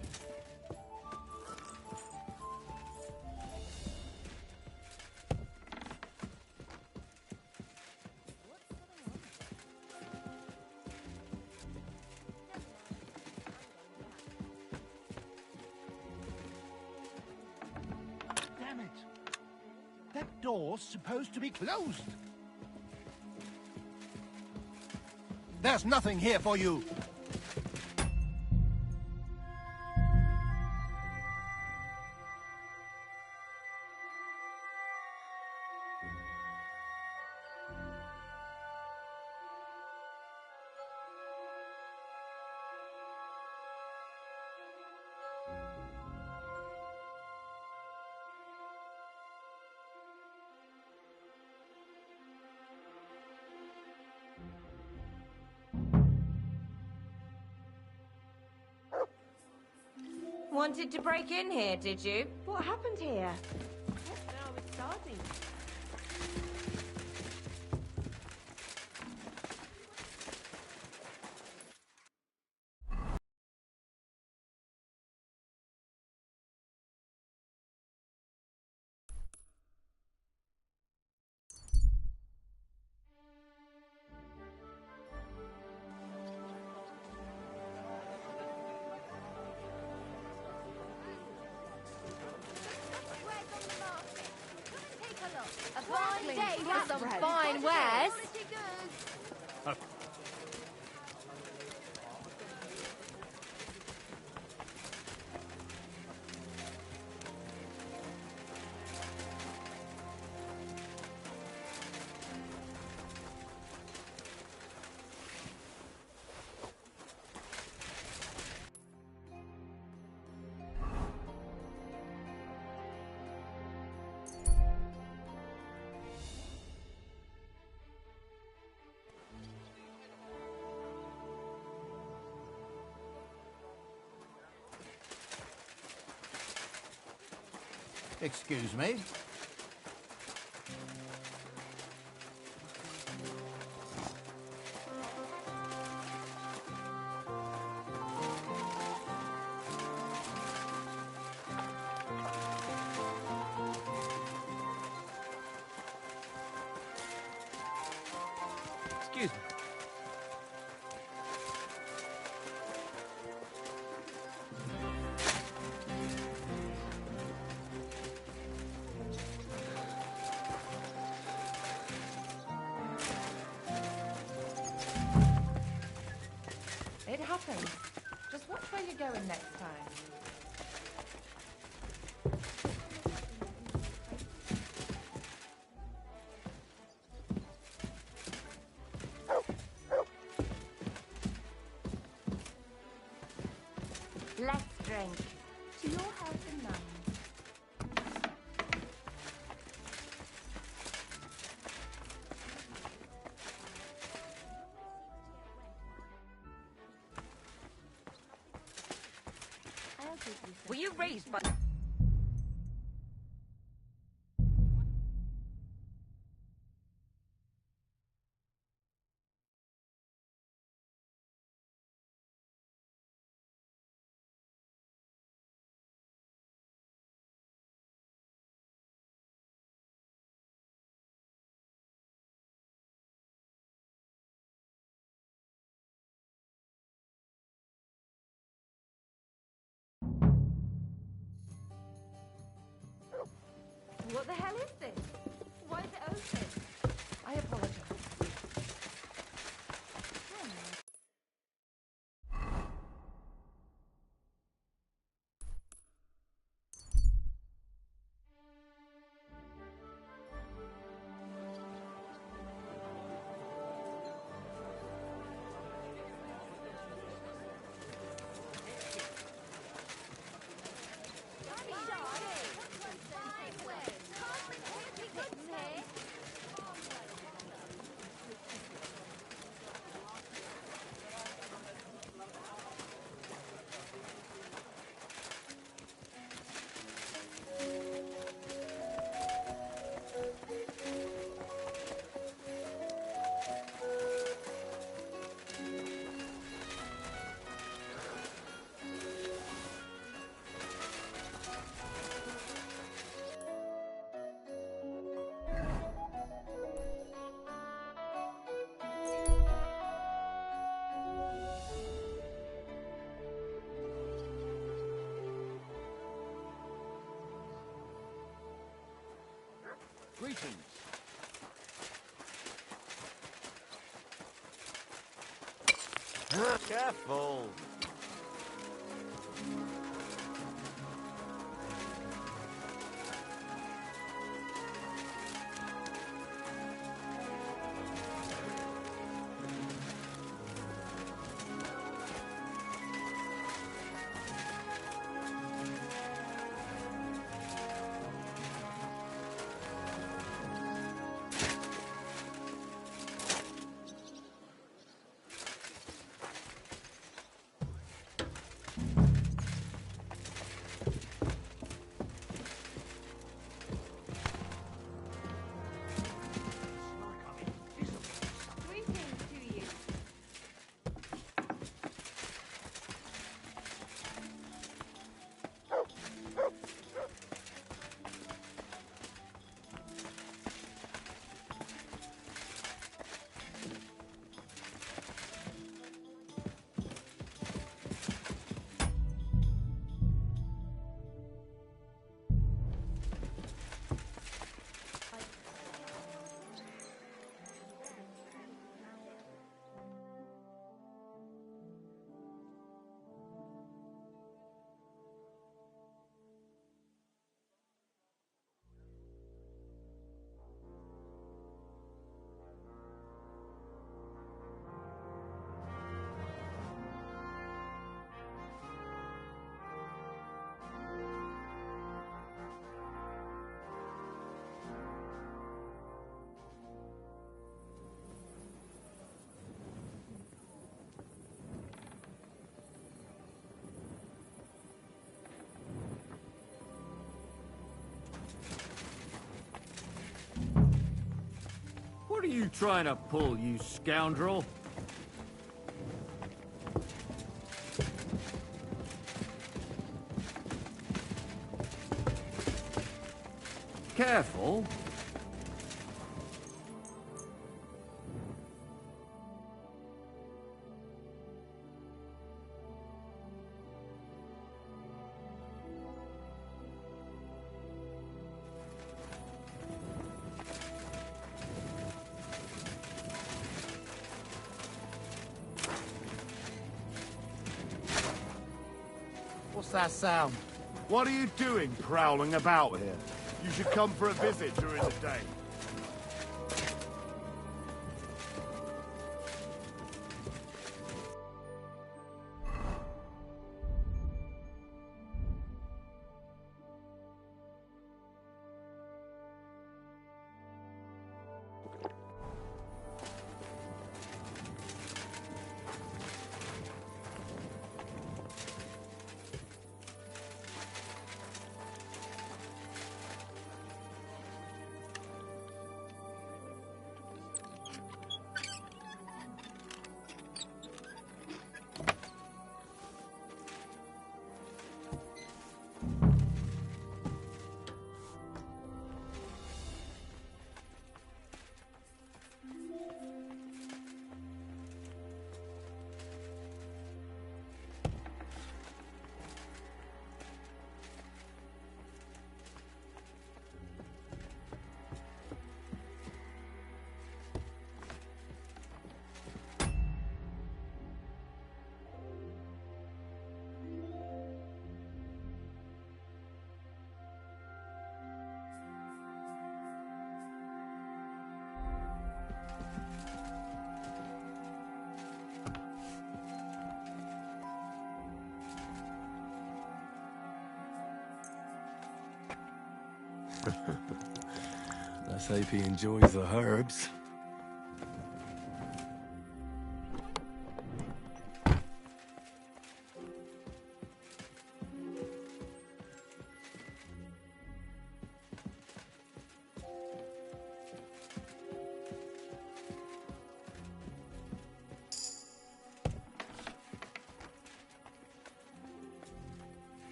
Damn it! That door's supposed to be closed. There's nothing here for you. wanted to break in here, did you? What happened here? Yes, now it's starting. A fine day for some fine wares. Excuse me. Excuse me. It happens. Just watch where you're going next time. Let's drink. To your health and mine. Were you raised by... What the hell is this? Why is it open? I apologize. Greetings. Careful. you trying to pull, you scoundrel? Careful. What's that sound? What are you doing prowling about here? You should come for a visit during the day. Let's hope he enjoys the herbs.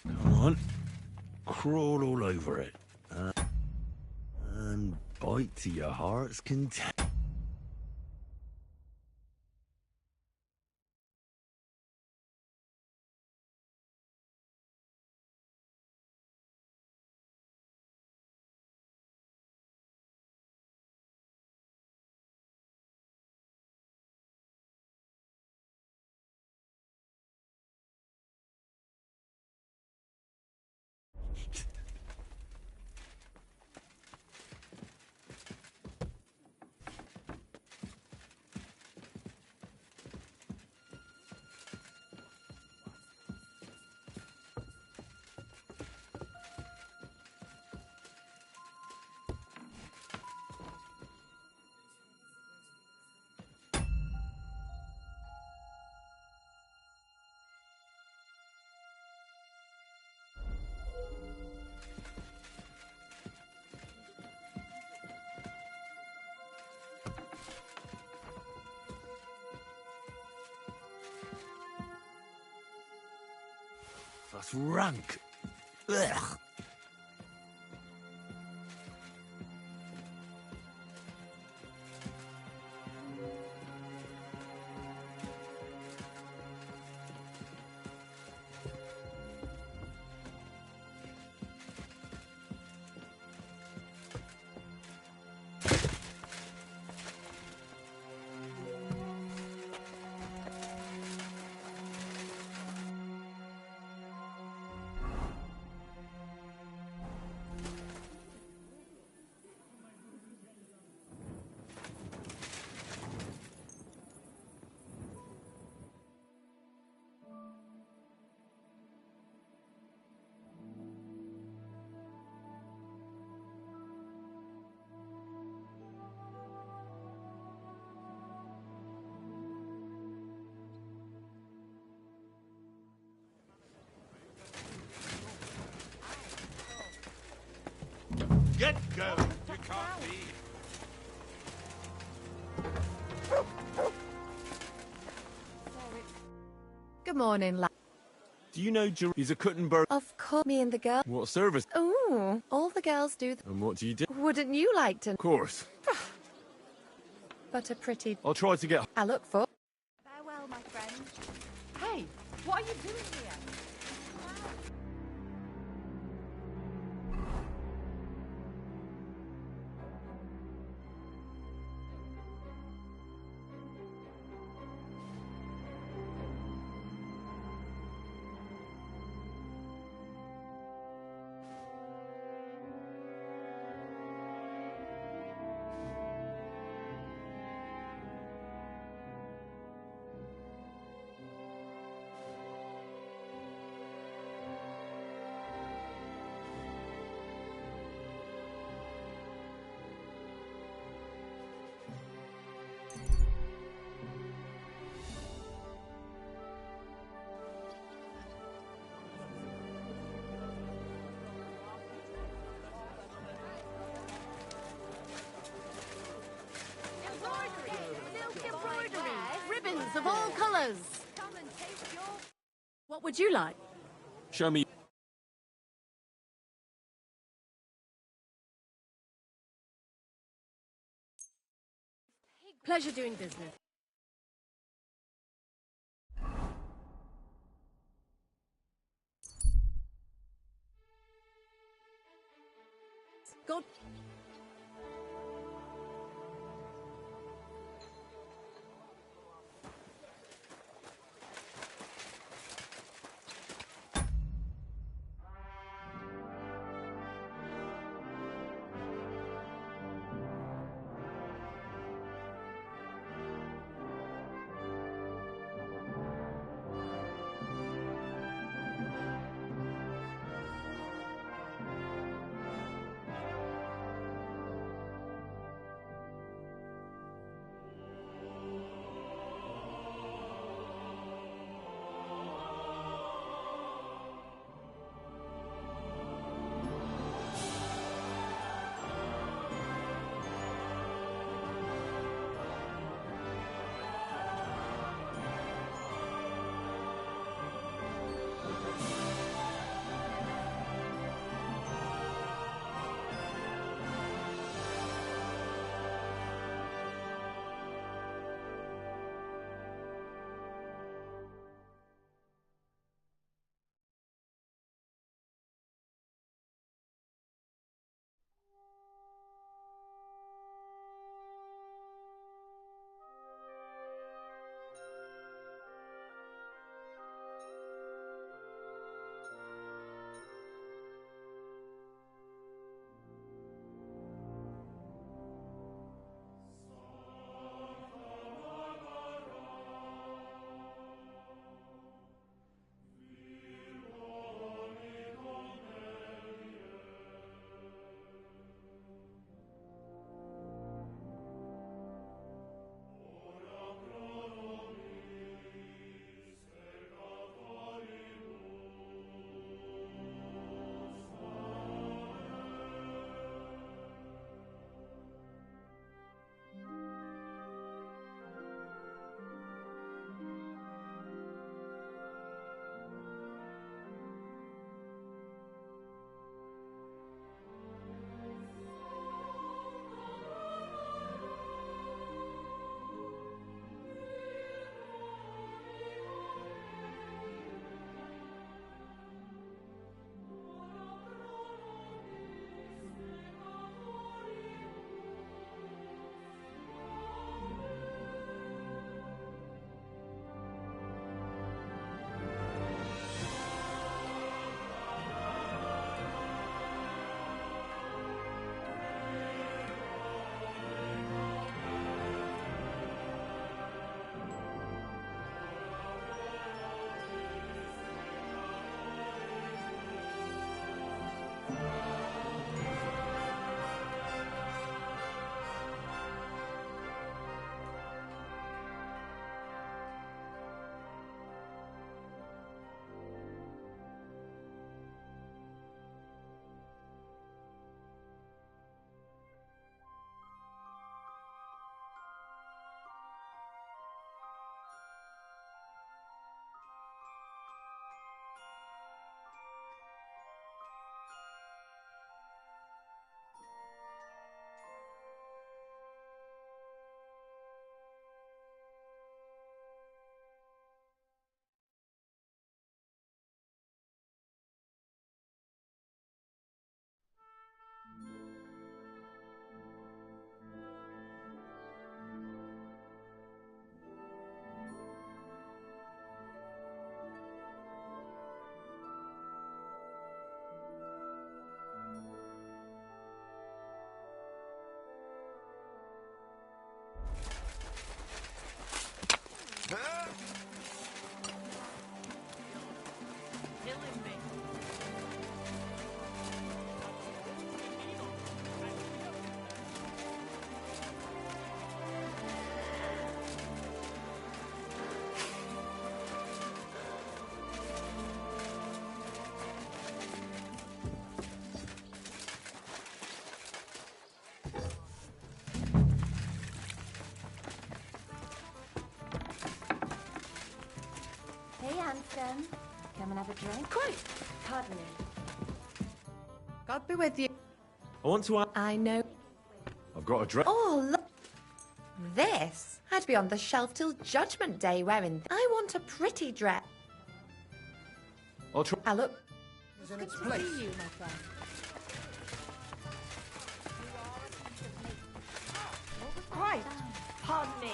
Come on. Crawl all over it. And bite to your heart's content. That's rank. Ugh. Get going. You can't be. Good morning, lad. Do you know he's a Kuttenberg? Of course, me and the girl. What service? Ooh, all the girls do. And what do you do? Wouldn't you like to? Of course. But a pretty. I'll try to get. I look for. Farewell, my friend. Hey, what are you doing here? Ribbons of all colours. What would you like? Show me. Pleasure doing business. God. and have a drink? Quite. Pardon me. God be with you. I want to ask... I know. I've got a dress. Oh, look. This had to be on the shelf till Judgment Day wearing. I want a pretty dress. I'll try... Ah, look. Is in its To place. see you, my friend. Christ! Pardon me.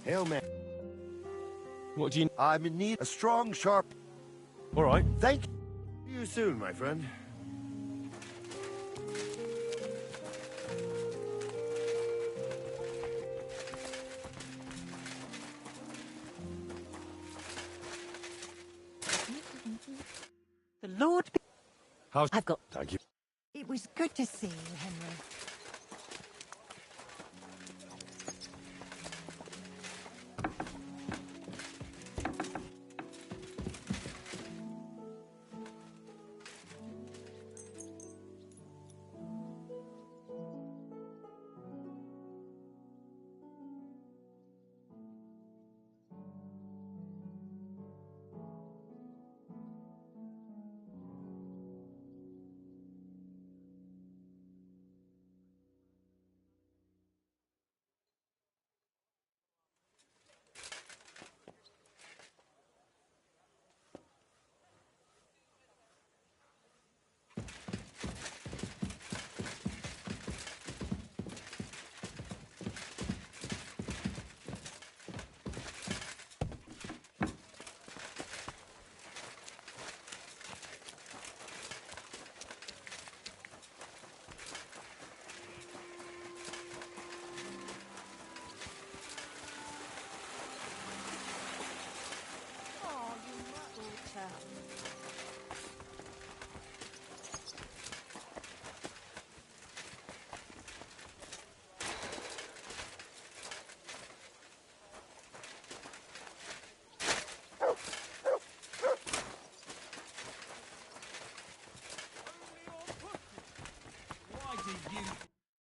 Hail, man. What do you... I'm in need of a strong, sharp... All right. Thank you. See you soon, my friend. The Lord be... How's... I've got... Thank you. It was good to see you, Henry.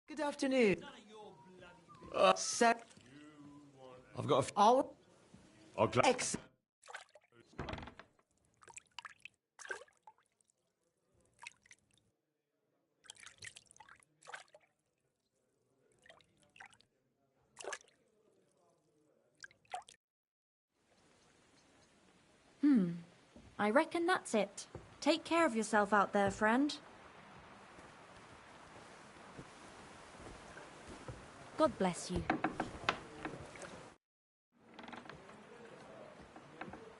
Good afternoon. Sir. I've got a... All I'll gla... excellent. I reckon that's it. Take care of yourself out there, friend. God bless you.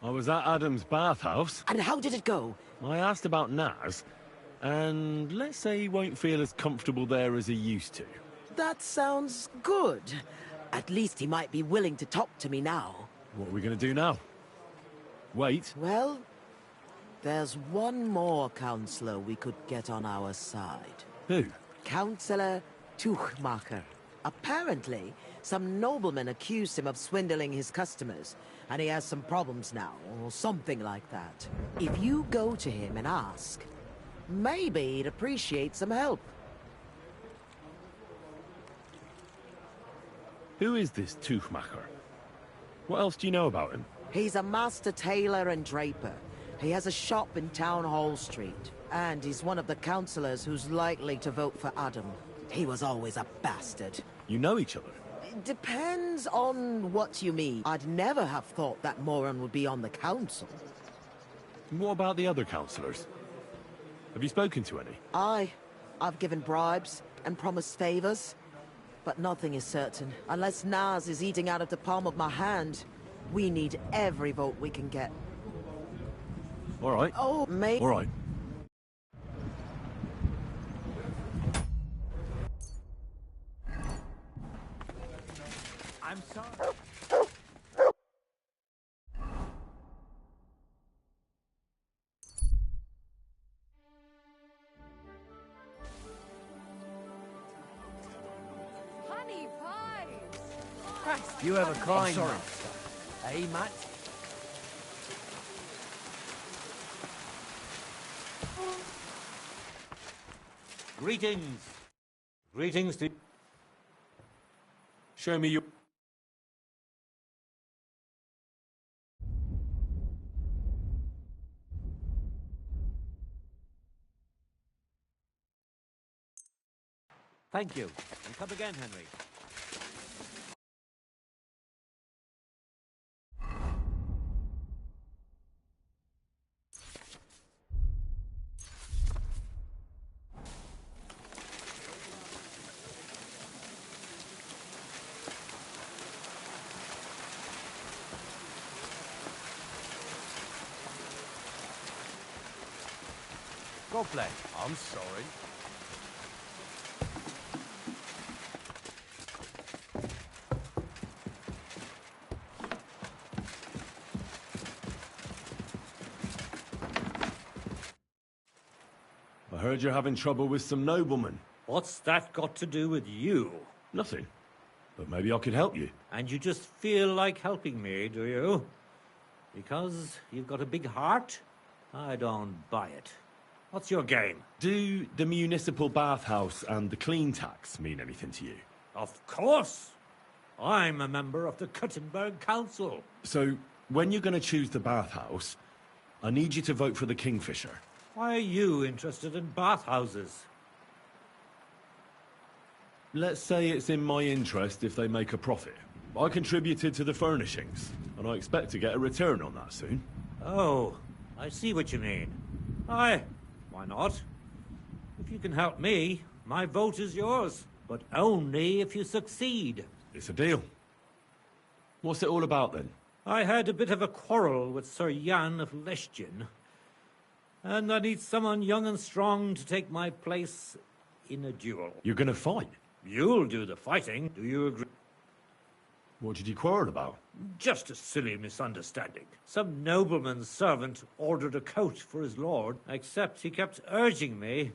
I was at Adam's bathhouse. And how did it go? I asked about Naz, and let's say he won't feel as comfortable there as he used to. That sounds good. At least he might be willing to talk to me now. What are we going to do now? Wait. Well, there's one more counselor we could get on our side. Who? Councillor Tuchmacher. Apparently, some nobleman accused him of swindling his customers, and he has some problems now, or something like that. If you go to him and ask, maybe he'd appreciate some help. Who is this Tuchmacher? What else do you know about him? He's a master tailor and draper. He has a shop in Town Hall Street. And he's one of the councillors who's likely to vote for Adam. He was always a bastard. You know each other? It depends on what you mean. I'd never have thought that moron would be on the council. What about the other councillors? Have you spoken to any? I've given bribes and promised favors. But nothing is certain. Unless Naz is eating out of the palm of my hand, we need every vote we can get. All right. Oh, mate. All right. I'm sorry. You have a kind sorry. master. Eh, Matt? Greetings. Greetings to... Show me your... Thank you. And come again, Henry. God bless. I'm sorry. I heard you're having trouble with some noblemen. What's that got to do with you? Nothing. But maybe I could help you. And you just feel like helping me, do you? Because you've got a big heart? I don't buy it. What's your game? Do the municipal bathhouse and the clean tax mean anything to you? Of course! I'm a member of the Kuttenberg Council. So, when you're going to choose the bathhouse, I need you to vote for the Kingfisher. Why are you interested in bathhouses? Let's say it's in my interest if they make a profit. I contributed to the furnishings, and I expect to get a return on that soon. Oh, I see what you mean. Aye, why not? If you can help me, my vote is yours. But only if you succeed. It's a deal. What's it all about, then? I had a bit of a quarrel with Sir Jan of Leschin, and I need someone young and strong to take my place in a duel. You're gonna fight? You'll do the fighting, do you agree? What did you quarrel about? Just a silly misunderstanding. Some nobleman's servant ordered a coat for his lord, except he kept urging me,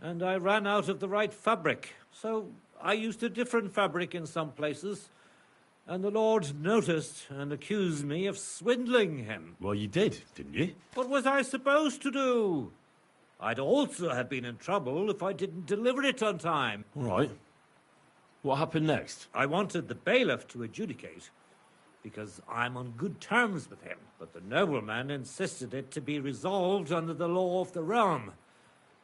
and I ran out of the right fabric. So I used a different fabric in some places, and the lord noticed and accused me of swindling him. Well, you did, didn't you? What was I supposed to do? I'd also have been in trouble if I didn't deliver it on time. All right. What happened next? I wanted the bailiff to adjudicate, because I'm on good terms with him. But the nobleman insisted it to be resolved under the law of the realm,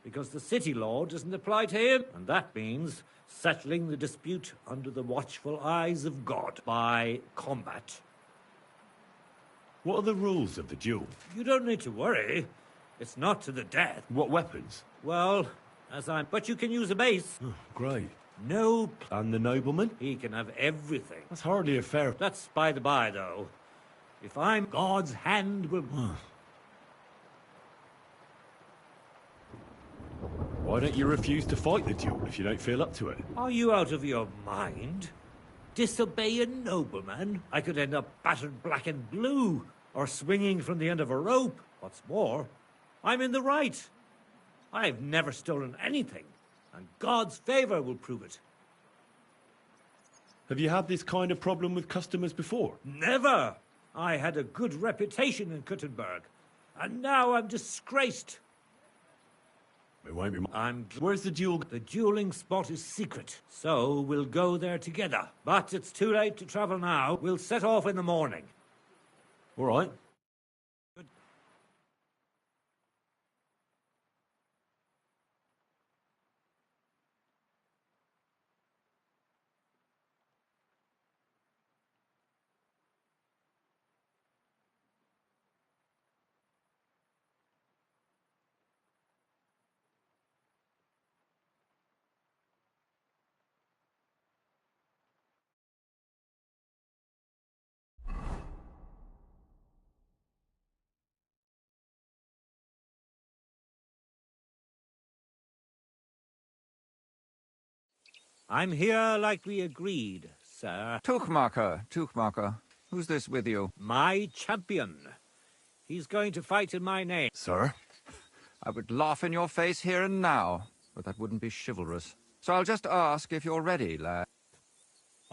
because the city law doesn't apply to him. And that means settling the dispute under the watchful eyes of God by combat. What are the rules of the duel? You don't need to worry. It's not to the death. What weapons? Well, but you can use a mace. Oh, great. No. And the nobleman? He can have everything. That's hardly a fair... That's by the by, though. If I'm God's hand will... Why don't you refuse to fight the duel if you don't feel up to it? Are you out of your mind? Disobey a nobleman? I could end up battered black and blue, or swinging from the end of a rope. What's more, I'm in the right. I've never stolen anything, and God's favor will prove it. Have you had this kind of problem with customers before? Never! I had a good reputation in Kuttenberg, and now I'm disgraced. It won't be... Where's the duel? The dueling spot is secret, so we'll go there together. But it's too late to travel now. We'll set off in the morning. All right. I'm here like we agreed, sir. Tuchmacher. Who's this with you? My champion. He's going to fight in my name. Sir? I would laugh in your face here and now, but that wouldn't be chivalrous. So I'll just ask if you're ready, lad.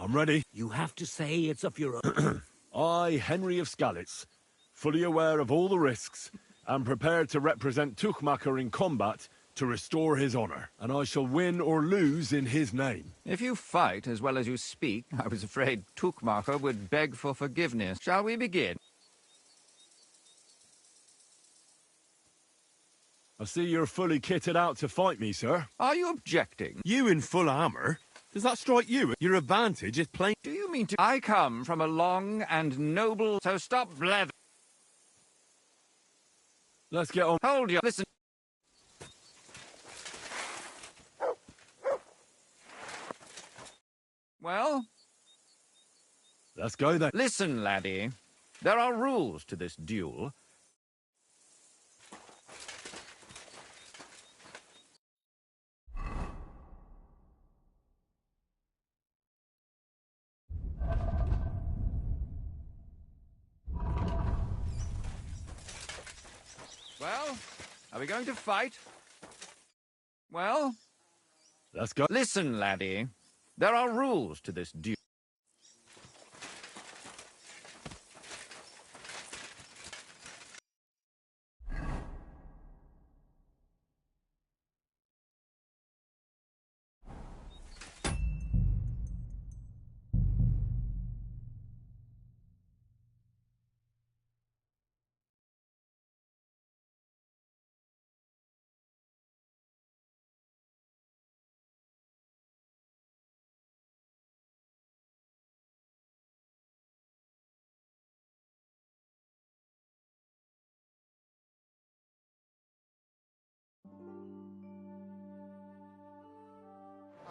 I'm ready. You have to say it's of your own. I, Henry of Skalitz, fully aware of all the risks, am prepared to represent Tuchmacher in combat to restore his honor, and I shall win or lose in his name. If you fight as well as you speak, I was afraid Tuchmacher would beg for forgiveness. Shall we begin? I see you're fully kitted out to fight me, sir. Are you objecting? You in full armor? Does that strike you? Your advantage is plain... Do you mean to... I come from a long and noble... So stop blather. Let's get on... Hold your... Listen... Well? Let's go then. Listen, laddie. There are rules to this duel. Well, are we going to fight? Well? Let's go. Listen, laddie. There are rules to this duel.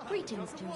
Greetings to you.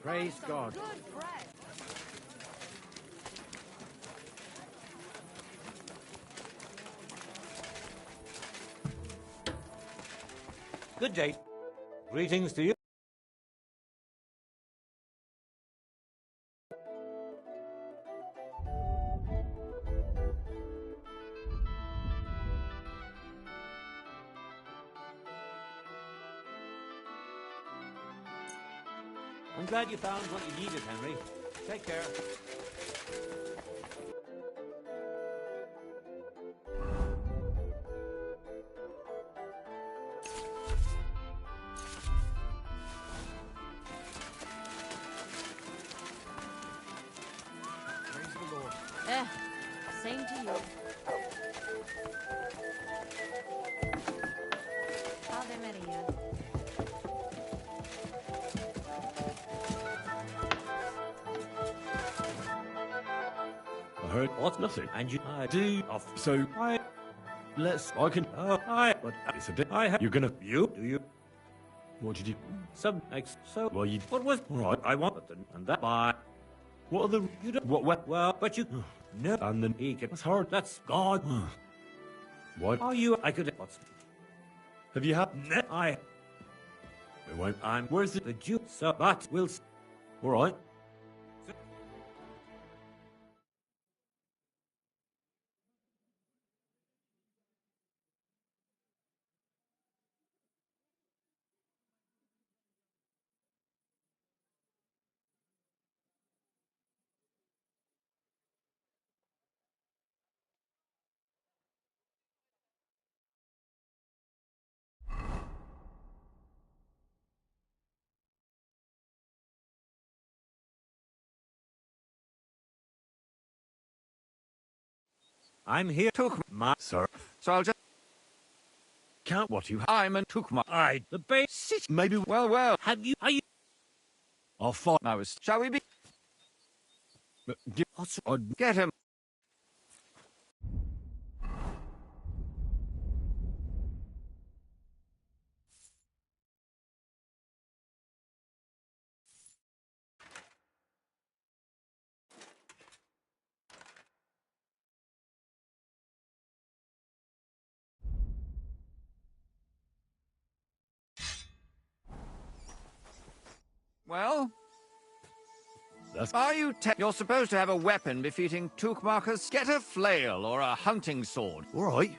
Praise God. Good day. Greetings to you. I'm glad you found what you needed, Henry. Take care. Praise the Lord. Same to you. Ave Maria. I heard what's nothing. And you, I do. Off. So I can. But It's a bit. You're gonna. You? Do you? What did you? Some ex. So. Well, you. What was? All right. I want. And that. By. What are the? You don't. What? Well, but you. No. And then He can. that's hard. That's God. What? Are you? I could. What's? Have you had? No. I. It won't. I'm. Where's the? The Jew. So, but we'll. All right. I'm here. Took my. Sir. So I'll just Count what you. I'm and took my. I. The base. Maybe. Well. Have you? Are you? I'll fight. I was. Shall we be? I'd Get him. Well, That's. are you? You're supposed to have a weapon befitting Tookmarkers. Get a flail or a hunting sword. All right.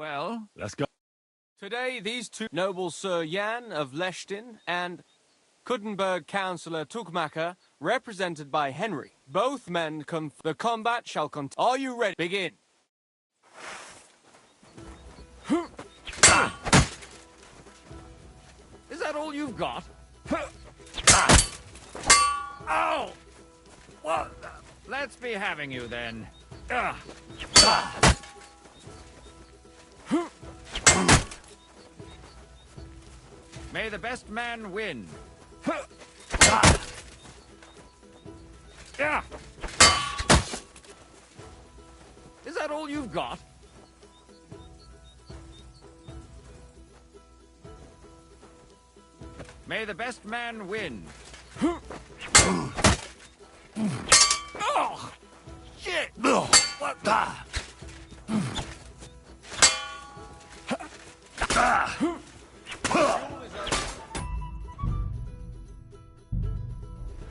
Well, Let's go. Today, these two nobles, Sir Jan of Leshtin and Kuttenberg Councillor Tukmacher, represented by Henry. Both men the combat shall continue. Are you ready? Begin. is that all you've got? Oh! What? Let's be having you then. May the best man win. Is that all you've got? May the best man win. Oh! Shit! What the?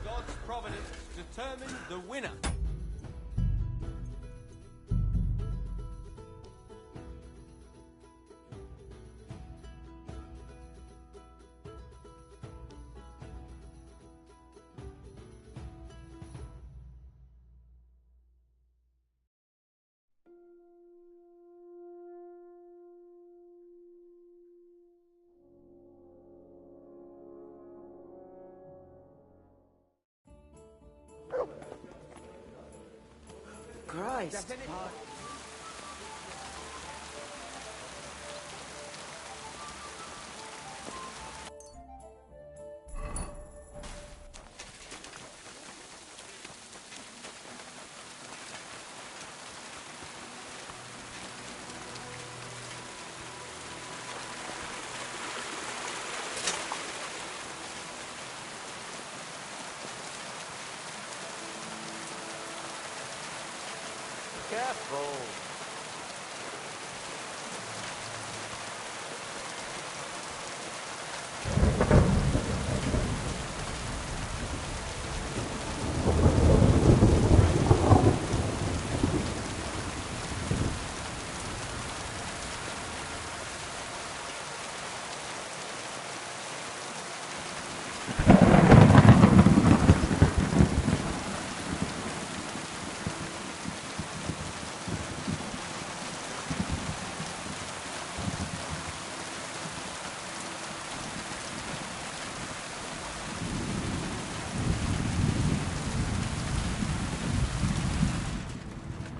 God's providence determined the winner. Christ. Careful.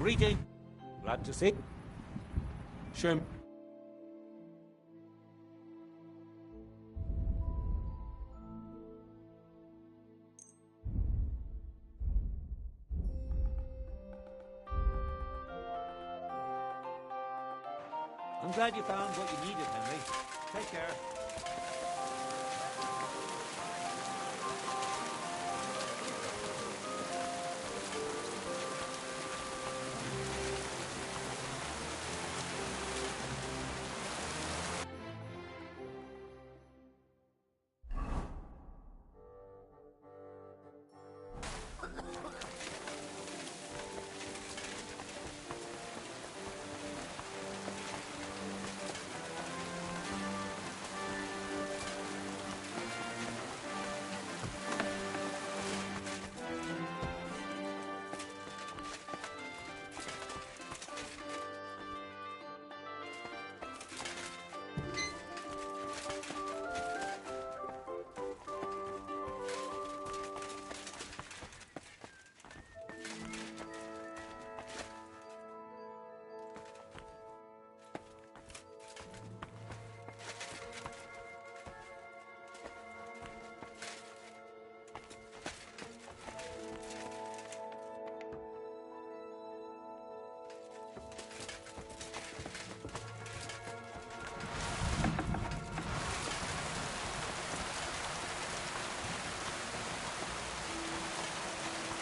Greeting. Glad to see. Sure. I'm glad you found what you needed, Henry. Take care.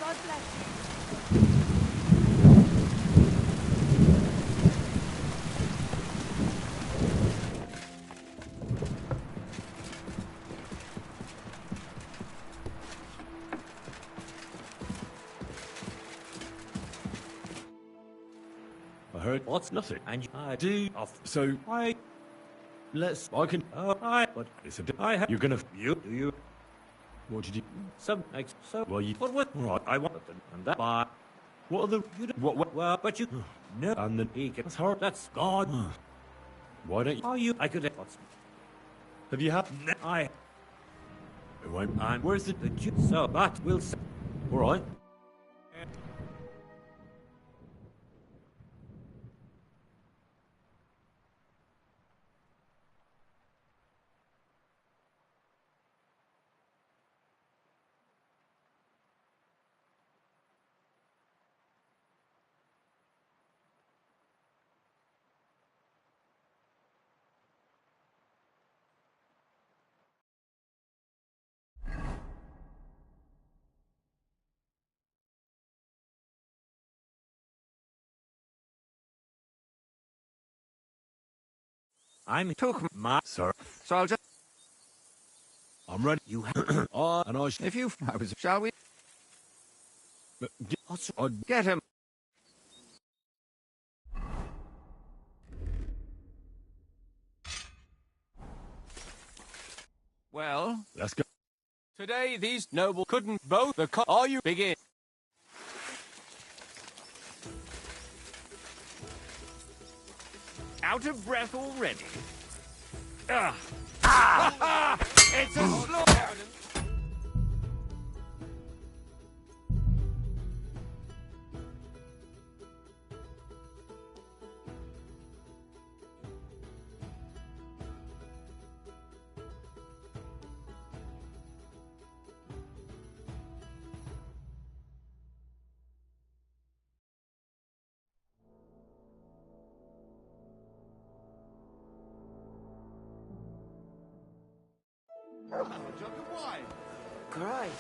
God bless you. I heard What's nothing. And I do off. So I I can. but It's a. I have You're gonna. you do you What did you? some makes so Well, you. what Right. I want them and that by What are the? you don't, What? well but you no And then he can that's hard. that's God. Why don't you? Are you I could what's Have you had? no, I It won't. I'm Where's the? so but we'll see. All right. I'm took my Sir, So I'll just... I'm ready. you have And I. If you... I was... Shall we? I'd Get him. Well... Let's go. Today, these noble couldn't both the Are you begin? out of breath already. Ah! It's a slaughter! I'll have a jug of wine. Christ.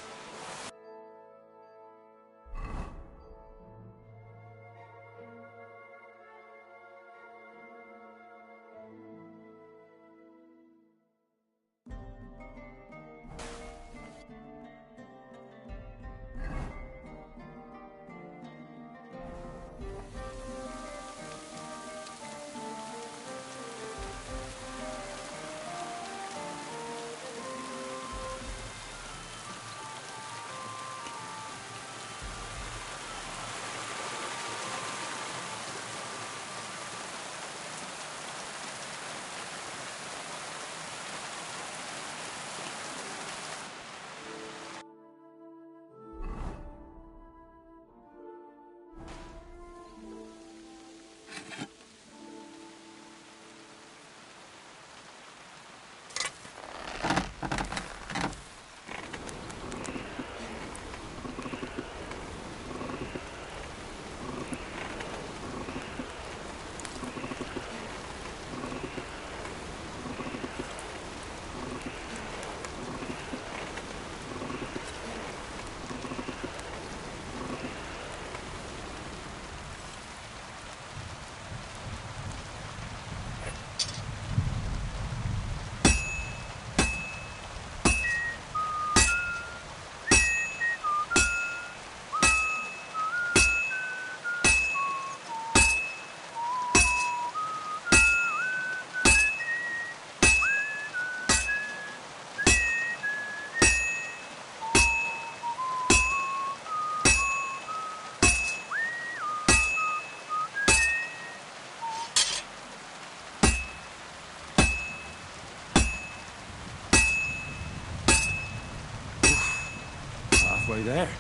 Halfway there.